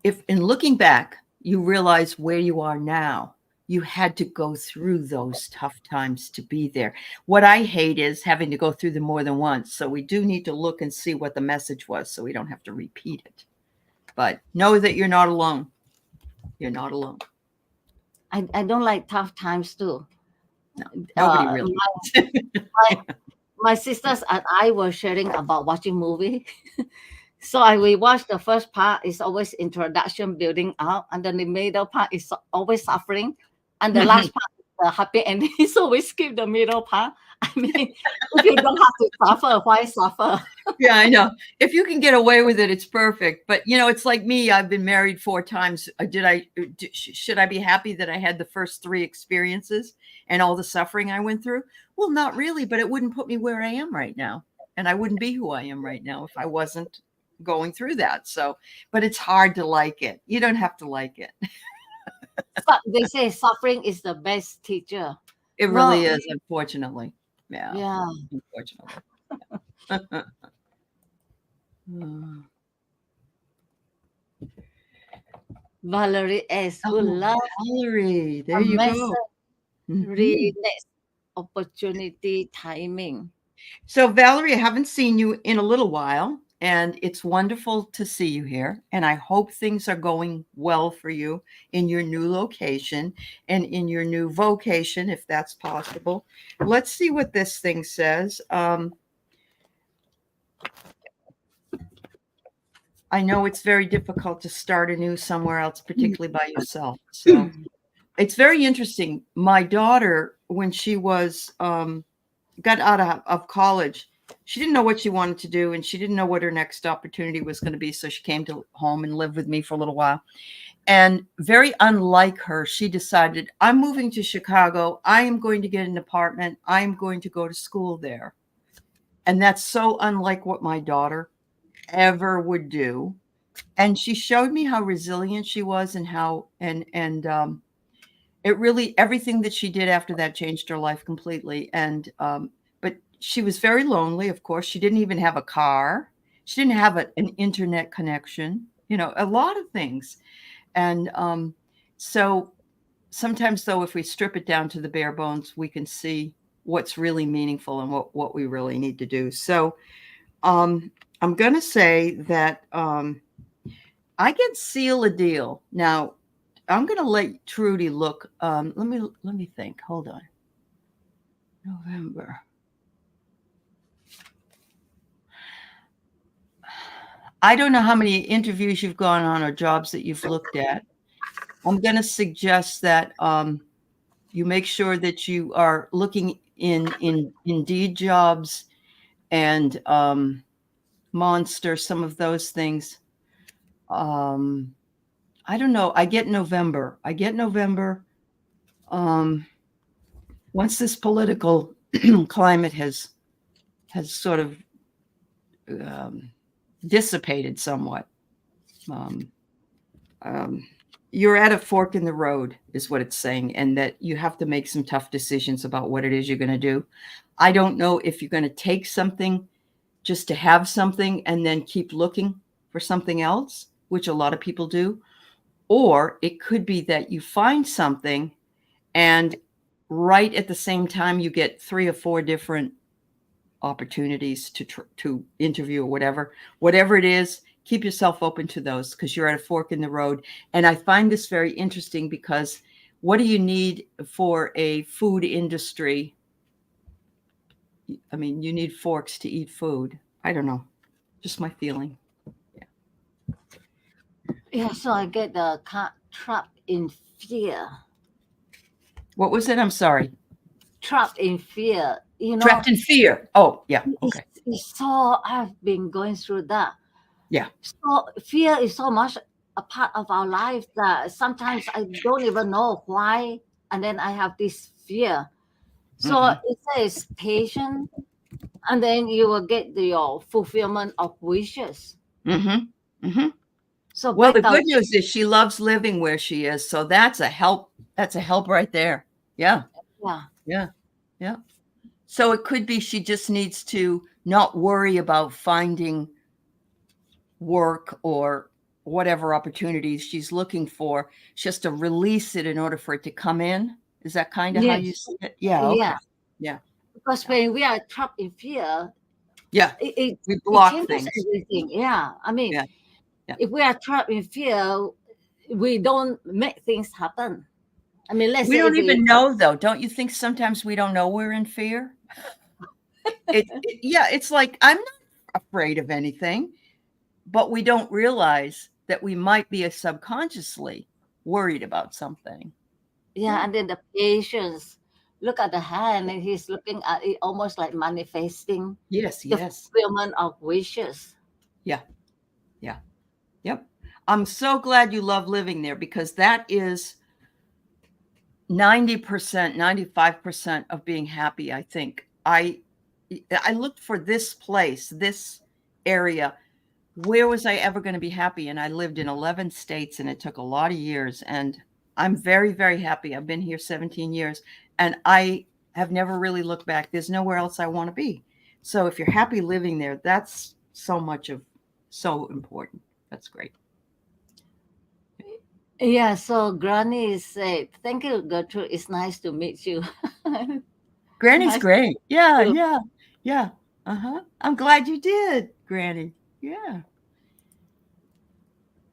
if in looking back, you realize where you are now, you had to go through those tough times to be there. What I hate is having to go through them more than once. So we do need to look and see what the message was, so we don't have to repeat it. But know that you're not alone. You're not alone. I don't like tough times too. No, nobody really. My sisters and I were sharing about watching movie. So we watch the first part is always introduction, building up, and then the middle part is always suffering, and the last part is the happy ending. So we skip the middle part. I mean, if you don't have to suffer, why suffer? Yeah, I know. If you can get away with it, it's perfect. But it's like me. I've been married 4 times. Should I be happy that I had the first 3 experiences and all the suffering I went through? Well, not really, but it wouldn't put me where I am right now, and I wouldn't be who I am right now if I wasn't going through that. So, but it's hard to like it. You don't have to like it. They say suffering is the best teacher. It really is, unfortunately. Yeah. Unfortunately. Valerie S. Good luck. Valerie, there you go. Realness, opportunity, timing. So, Valerie, I haven't seen you in a little while, and it's wonderful to see you here. And I hope things are going well for you in your new location and in your new vocation, if that's possible. Let's see what this thing says. I know it's very difficult to start anew somewhere else, particularly by yourself. So it's very interesting. My daughter, when she was got out of college, she didn't know what she wanted to do, and she didn't know what her next opportunity was going to be. So she came to home and lived with me for a little while. And very unlike her, she decided, I'm moving to Chicago. I am going to get an apartment. I am going to go to school there. And that's so unlike what my daughter ever would do. And she showed me how resilient she was, and how it really, everything that she did after that changed her life completely. And but she was very lonely. Of course, she didn't even have a car. She didn't have an internet connection. A lot of things. And so sometimes, though, if we strip it down to the bare bones, we can see what's really meaningful and what we really need to do. So I'm going to say that I can seal a deal. Now, I'm going to let Trudy look. Let me think. Hold on. November. I don't know how many interviews you've gone on or jobs that you've looked at. I'm going to suggest that you make sure that you are looking in Indeed jobs and Monster, some of those things. I don't know. I get November. Once this political climate has sort of dissipated somewhat. You're at a fork in the road is what it's saying, and that you have to make some tough decisions about what it is you're going to do. I don't know if you're going to take something just to have something and then keep looking for something else, which a lot of people do. Or it could be that you find something and right at the same time you get 3 or 4 different opportunities to interview or whatever it is. Keep yourself open to those because you're at a fork in the road. And I find this very interesting because what do you need for a food industry? I mean, you need forks to eat food. I don't know. Just my feeling. Yeah, so I get the trapped in fear. What was it? I'm sorry. Trapped in fear. Trapped in fear. Oh, yeah. Okay. It's so I've been going through that. Yeah. So fear is so much a part of our life that sometimes I don't even know why, and then I have this fear. So it says patience, and then you will get your fulfillment of wishes. So well, the good news is she loves living where she is, so that's a help. That's a help right there. Yeah. So it could be she just needs to not worry about finding work or whatever opportunities she's looking for. She has to release it in order for it to come in. Is that kind of how you see it? Yeah. Okay. Yeah. Because when we are trapped in fear, we block changes things. everything. Yeah. I mean, if we are trapped in fear, we don't make things happen. I mean, we don't even know, though. Don't you think sometimes we don't know we're in fear? It's like I'm not afraid of anything, but we don't realize that we might be subconsciously worried about something. Yeah, and then the patience. Look at the hand, and he's looking at it almost like manifesting. Yes. The fulfillment of wishes. Yeah. Yep. I'm so glad you love living there because that is 90%, 95% of being happy, I think. I looked for this place, this area. Where was I ever going to be happy? And I lived in 11 states and it took a lot of years. And I'm very, very happy. I've been here 17 years and I have never really looked back. There's nowhere else I want to be. So if you're happy living there, that's so important. That's great. Yeah, so Granny said, thank you, Gertrude. It's nice to meet you. Granny's great. Yeah. I'm glad you did, Granny. Yeah.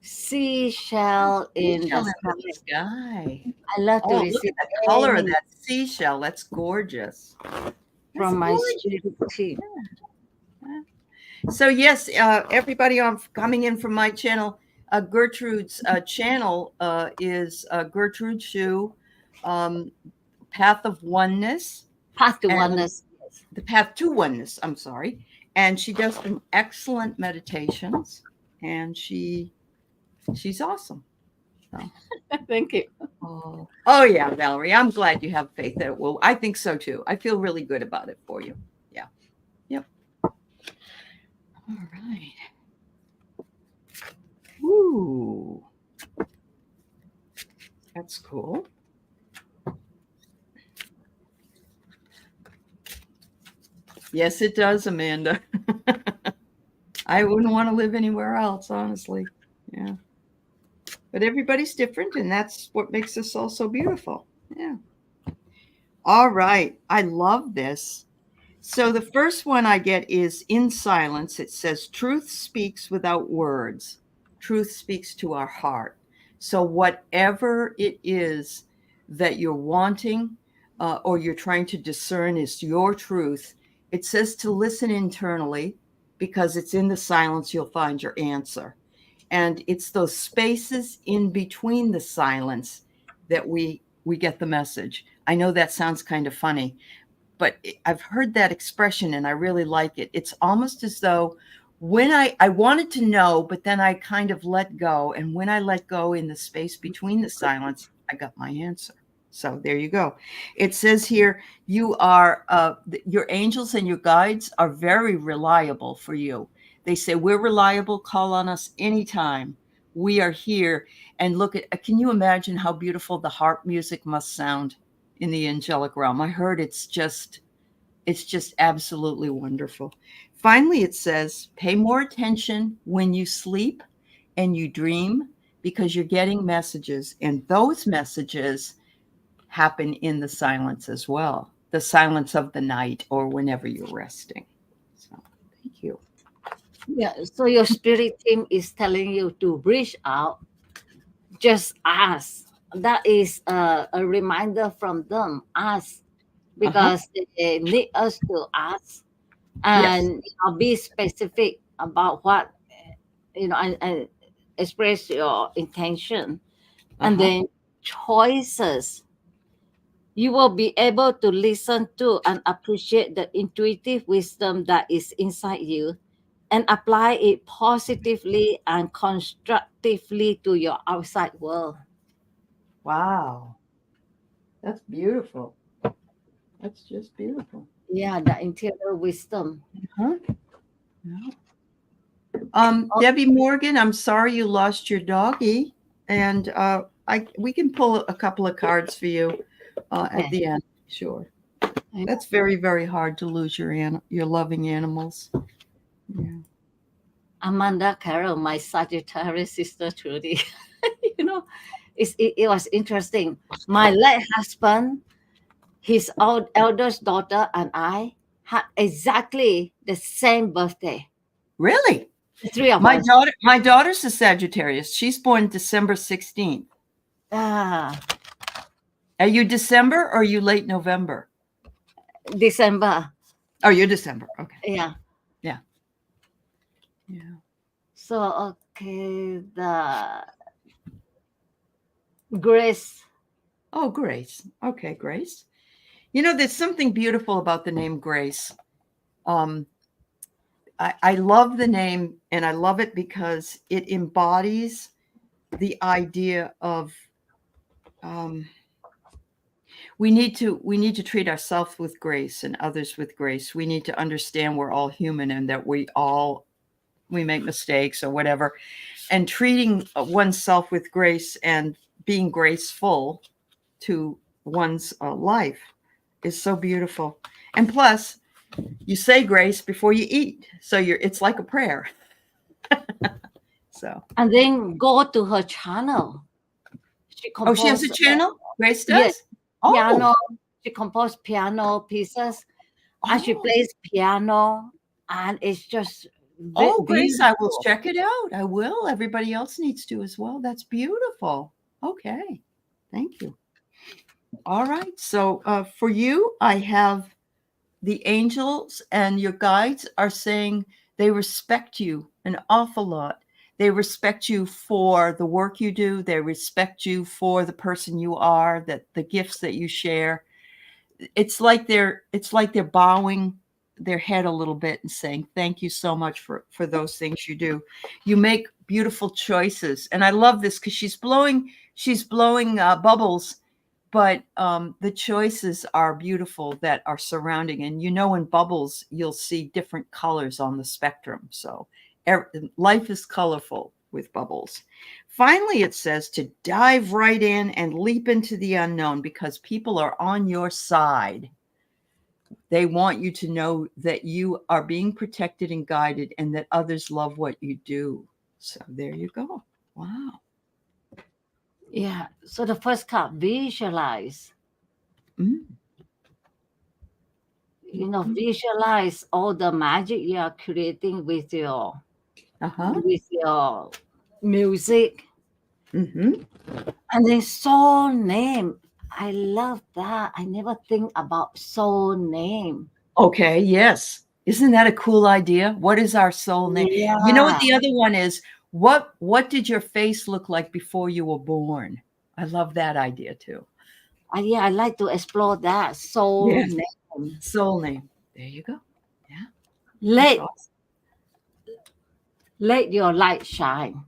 Seashell in the sky. I love to receive look at the color of that seashell. That's gorgeous. From my student team. Yeah. So yes, everybody coming in from my channel, Gertrude's channel is Gertrude Hsu, Path of Oneness. Path to Oneness. The Path to Oneness, I'm sorry. And she does some excellent meditations and she's awesome. So. Thank you. Oh yeah, Valerie, I'm glad you have faith that it will. I think so too. I feel really good about it for you. Yeah. Yep. All right. Ooh. That's cool. Yes, it does, Amanda. I wouldn't want to live anywhere else, honestly. Yeah. But everybody's different, and that's what makes us all so beautiful. Yeah. All right. I love this. So the first one I get is in silence. It says, truth speaks without words. Truth speaks to our heart. So whatever it is that you're wanting or you're trying to discern is your truth, it says to listen internally, because it's in the silence you'll find your answer. And it's those spaces in between the silence that we get the message. I know that sounds kind of funny, but I've heard that expression and I really like it. It's almost as though when I wanted to know, but then I kind of let go. And when I let go in the space between the silence, I got my answer. So there you go. It says here, you are, your angels and your guides are very reliable for you. They say, we're reliable. Call on us anytime. We are here. And look at, can you imagine how beautiful the harp music must sound in the angelic realm? I heard it's just absolutely wonderful. Finally, it says, pay more attention when you sleep and you dream, because you're getting messages, and those messages happen in the silence as well, the silence of the night or whenever you're resting. So thank you. Yeah. So your spirit team is telling you to reach out, just ask. That is a reminder from them. Ask, because they need us to ask, Yes. and be specific about what, and express your intention, and then choices. You will be able to listen to and appreciate the intuitive wisdom that is inside you, and apply it positively and constructively to your outside world. Wow. That's beautiful. That's just beautiful. Yeah, the interior wisdom. Huh? Yeah. Debbie Morgan, I'm sorry you lost your doggy, and we can pull a couple of cards for you at Okay. the end. Sure, that's very, very hard to lose your loving animals. Yeah. Amanda Carroll, my Sagittarius sister Trudy. you know, it was interesting. My late husband, his eldest daughter, and I had exactly the same birthday. Really? The three of My us. daughter's a Sagittarius. She's born December 16th. Ah, Are you December or are you late November? December. Oh, you're December. Okay. Yeah. Yeah. Yeah. So okay, the Grace. Oh, Grace. Okay, Grace. You know, there's something beautiful about the name Grace. I love the name, and I love it because it embodies the idea of we need to treat ourselves with grace and others with grace. We need to understand we're all human and that we make mistakes or whatever, and treating oneself with grace and being graceful to one's life is so beautiful. And plus, you say grace before you eat, so it's like a prayer. So, And then go to her channel. She oh, she has a composed, channel. Grace yes, does. Oh, piano. She composed piano pieces, and she oh, plays piano, and it's just oh, Grace, I will beautiful. check it out. I will. Everybody else needs to as well. That's beautiful. Okay, thank you. All right. So for you, I have the angels and your guides are saying they respect you an awful lot. They respect you for the work you do. They respect you for the person you are, that the gifts that you share. It's like they're bowing their head a little bit and saying thank you so much for those things you do. You make beautiful choices, and I love this because she's blowing bubbles, but the choices are beautiful that are surrounding. And in bubbles you'll see different colors on the spectrum, so life is colorful with bubbles. Finally, it says to dive right in and leap into the unknown, because people are on your side. They want you to know that you are being protected and guided, and that others love what you do. So there you go. Wow. Yeah. So the first card, visualize. Mm. visualize all the magic you are creating with your music. Mm-hmm. And then soul name. I love that. I never think about soul name. Okay, yes. Isn't that a cool idea? What is our soul name? You know what Yeah. the other one is? What did your face look like before you were born? I love that idea too. Yeah, I like to explore that soul Yes. name. Soul name. There you go. Yeah, that's Let awesome. let your light shine.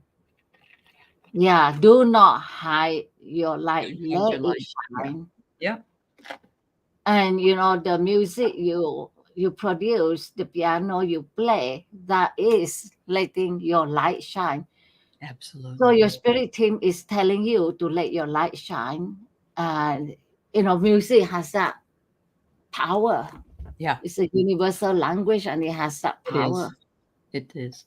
Yeah, do not hide your light. Hide Let your it light. Yeah. shine. Yeah. And the music you produce, the piano you play, that is letting your light shine. So Absolutely. your spirit team is telling you to let your light shine. And music has that power. Yeah, It's a universal language and it has that it power. is. It is.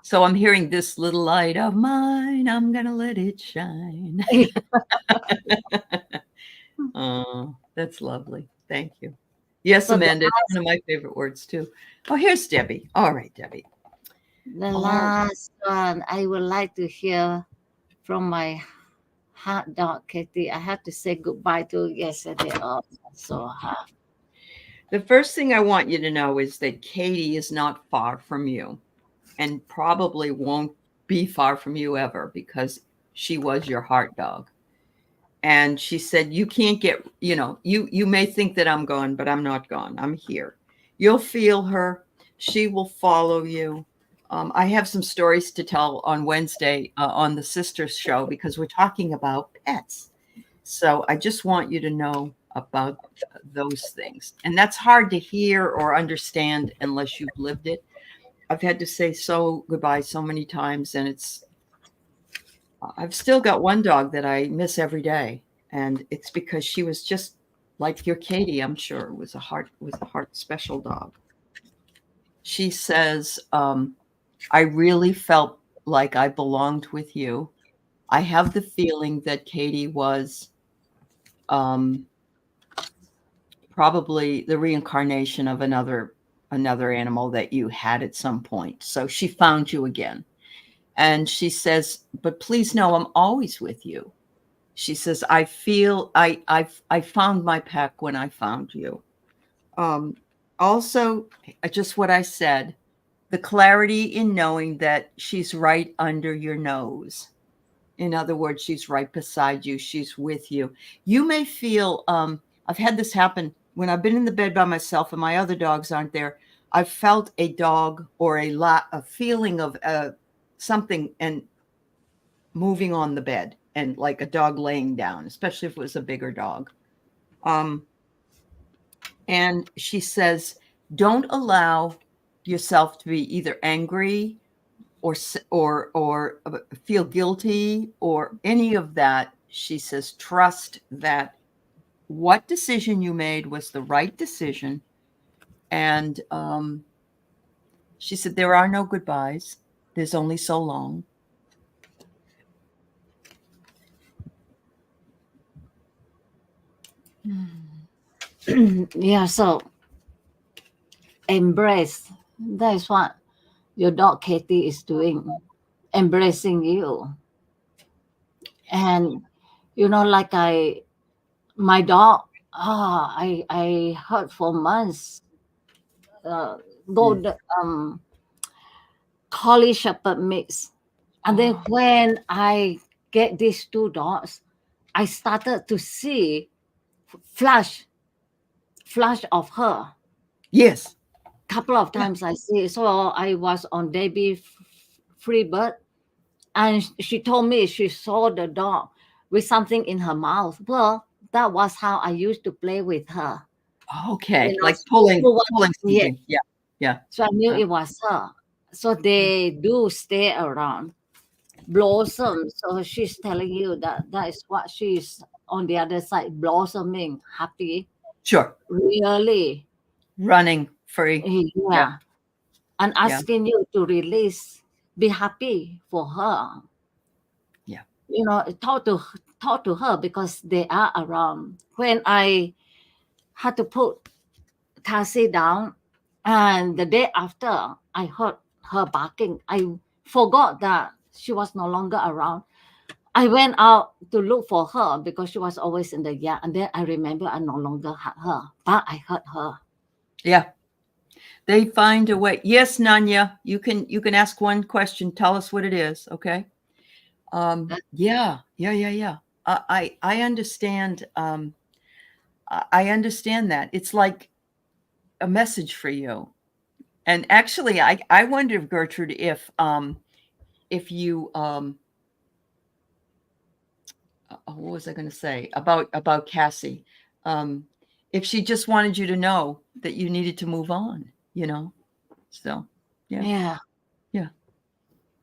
So I'm hearing this little light of mine, I'm gonna let it shine. Oh, that's lovely. Thank you. Yes, So Amanda, it's one of my favorite words too. Oh, here's Debbie. All right, Debbie. the All right. last one I would like to hear from my hot dog Katie. I have to say goodbye to yesterday. Oh, so hard. The first thing I want you to know is that Katie is not far from you and probably won't be far from you ever because she was your heart dog. And she said, you can't get, you may think that I'm gone, but I'm not gone. I'm here. You'll feel her. She will follow you. I have some stories to tell on Wednesday on the Sisters show because we're talking about pets. So I just want you to know about those things. And that's hard to hear or understand unless you've lived it. I've had to say so goodbye so many times, and I've still got one dog that I miss every day, and it's because she was just like your Katie. I'm sure was a heart special dog. She says, "I really felt like I belonged with you. I have the feeling that Katie was um, probably the reincarnation of another animal that you had at some point. So she found you again." And she says, "But please know I'm always with you." She says, "I feel I found my pack when I found you." Um, Also, just what I said, the clarity in knowing that she's right under your nose. In other words, she's right beside you. She's with you. You may feel, I've had this happen when I've been in the bed by myself and my other dogs aren't there. I've felt a dog or a feeling of something and moving on the bed and like a dog laying down, especially if it was a bigger dog. Um, and she says, don't allow yourself to be either angry or feel guilty or any of that. She says, trust that what decision you made was the right decision. And she said, there are no goodbyes. There's only so long. Yeah, so embrace. That is what your dog Katie is doing, embracing you. And like my dog, I heard for months, uh, Mm. gold collie shepherd mix. And then Oh, when I get these two dogs, I started to see flash, flash of her. yes. Couple of Yeah. times I see. So I was on baby free bird, and she told me she saw the dog with something in her mouth. Well, that was how I used to play with her. Okay. Like She was, pulling yeah. something. Yeah. Yeah. So I knew Uh, it was her. So they do stay around. Blossom. So she's telling you that is what she's on the other side, blossoming, happy, sure. really. Running free. Yeah. Yeah. And Yeah. asking you to release, be happy for her. Yeah. Talk to her because they are around. When I had to put Cassie down, and the day after, I heard her barking. I forgot that she was no longer around. I went out to look for her because she was always in the yard, and then I remember I no longer had her, but I heard her. Yeah. They find a way. Yes, Nanya, you can ask one question. Tell us what it is, okay? Yeah. I understand. I understand that. It's like a message for you. And actually, I wonder, Gertrude, if you what was I going to say about Cassie? If she just wanted you to know that you needed to move on, you know. So, Yeah.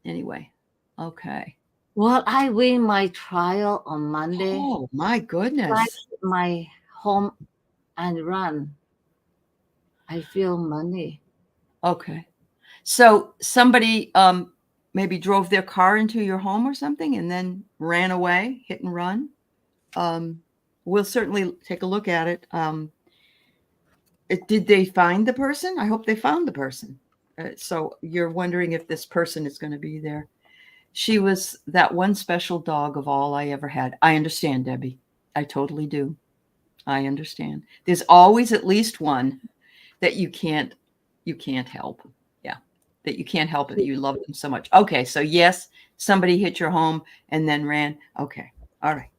Anyway, okay. Well, I win my trial on Monday. Oh my goodness. My home and run. I feel money. Okay. So somebody maybe drove their car into your home or something and then ran away, hit and run. We'll certainly take a look at it. Did they find the person? I hope they found the person. So you're wondering if this person is going to be there. She was that one special dog of all I ever had. I understand, Debbie. I totally do. I understand. There's always at least one that you can't help. Yeah. That you can't help it, that you love them so much. Okay. So yes, somebody hit your home and then ran. Okay. All right.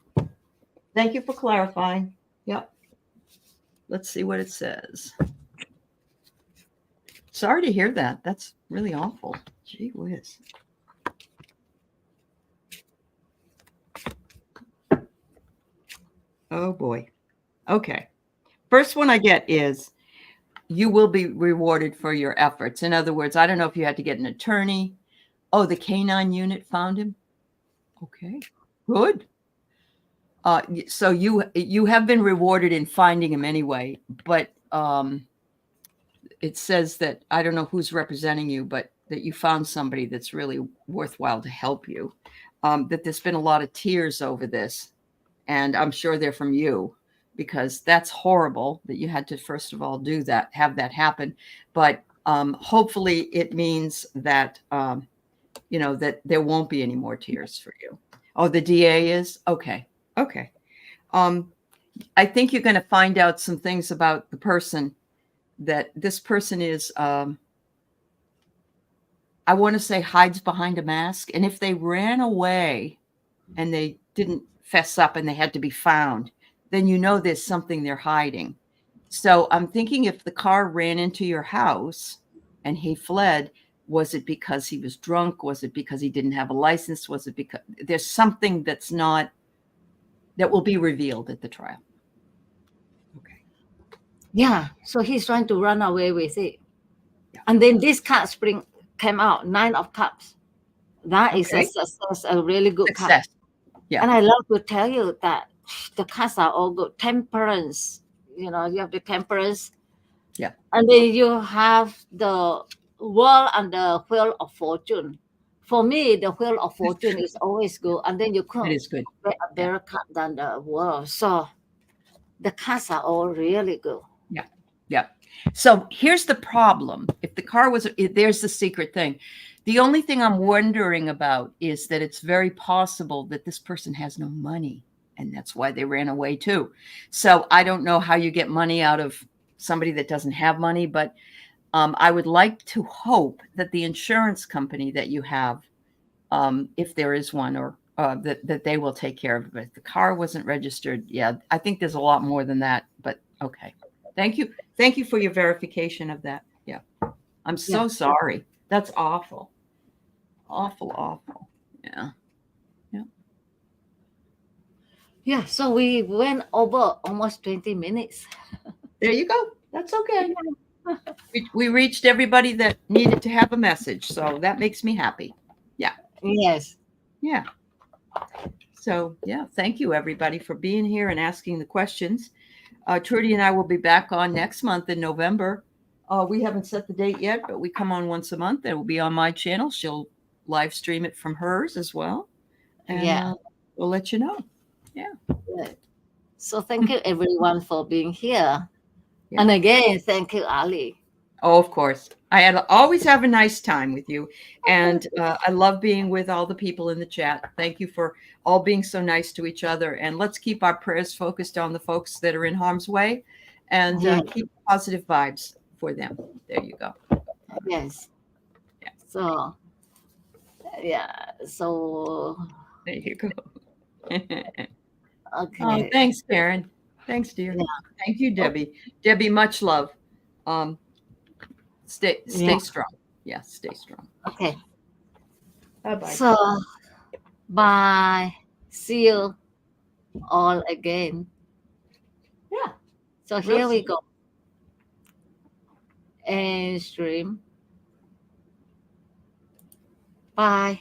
Thank you for clarifying. Yep. Let's see what it says. Sorry to hear that. That's really awful. Gee whiz. Oh boy. Okay. First one I get is you will be rewarded for your efforts. In other words, I don't know if you had to get an attorney. Oh, the canine unit found him. Okay, good. So you have been rewarded in finding him anyway, but it says that I don't know who's representing you, but that you found somebody that's really worthwhile to help you. That there's been a lot of tears over this, and I'm sure they're from you, because that's horrible that you had to first of all do that, have that happen. But hopefully it means that that there won't be any more tears for you. Oh, the DA is okay. Okay. I think you're going to find out some things about the person. That this person is, I want to say, hides behind a mask. And if they ran away and they didn't fess up and they had to be found, then there's something they're hiding. So I'm thinking if the car ran into your house and he fled, was it because he was drunk? Was it because he didn't have a license? Was it because there's something that will be revealed at the trial? Okay. Yeah. So he's trying to run away with it. Yeah. And then this card spring came out, 9 of Cups. That is a success, a really good card. Yeah. And I love to tell you that the cards are all good. Temperance, you have the temperance. Yeah. And then you have the World and the Wheel of Fortune. For me, the Wheel of Fortune is always good. And then you could get a better card than the World. So the cards are all really good. Yeah. Yeah. So here's the problem. If the car there's the secret thing. The only thing I'm wondering about is that it's very possible that this person has no money, and that's why they ran away too. So I don't know how you get money out of somebody that doesn't have money, but I would like to hope that the insurance company that you have, if there is one, or that they will take care of it. If the car wasn't registered, yeah, I think there's a lot more than that, but okay. Thank you. Thank you for your verification of that. Yeah. I'm so sorry. That's awful. Awful. Yeah. Yeah. Yeah. So we went over almost 20 minutes. There you go. That's okay. We reached everybody that needed to have a message. So that makes me happy. Yeah. Yes. Yeah. So, yeah, thank you, everybody, for being here and asking the questions. Trudy and I will be back on next month in November. We haven't set the date yet, but we come on once a month. It will be on my channel. She'll live stream it from hers as well. And we'll let you know. Yeah. Good. So thank you, everyone, for being here. Yeah. And again, thank you, Ali. Oh, of course. Always have a nice time with you. And I love being with all the people in the chat. Thank you for all being so nice to each other. And let's keep our prayers focused on the folks that are in harm's way and Yeah, keep positive vibes for them. There you go. yes. Yeah, So, yeah. So, there you go. Oh, okay. thanks, Karen. Thanks, dear. Yeah. Thank you, Oh, Debbie. Debbie, much love. Um, yeah. stay strong. Yeah, stay strong. Okay. Bye bye. So, bye. See you all again. Yeah, So, we'll here we see. go. And stream. Bye.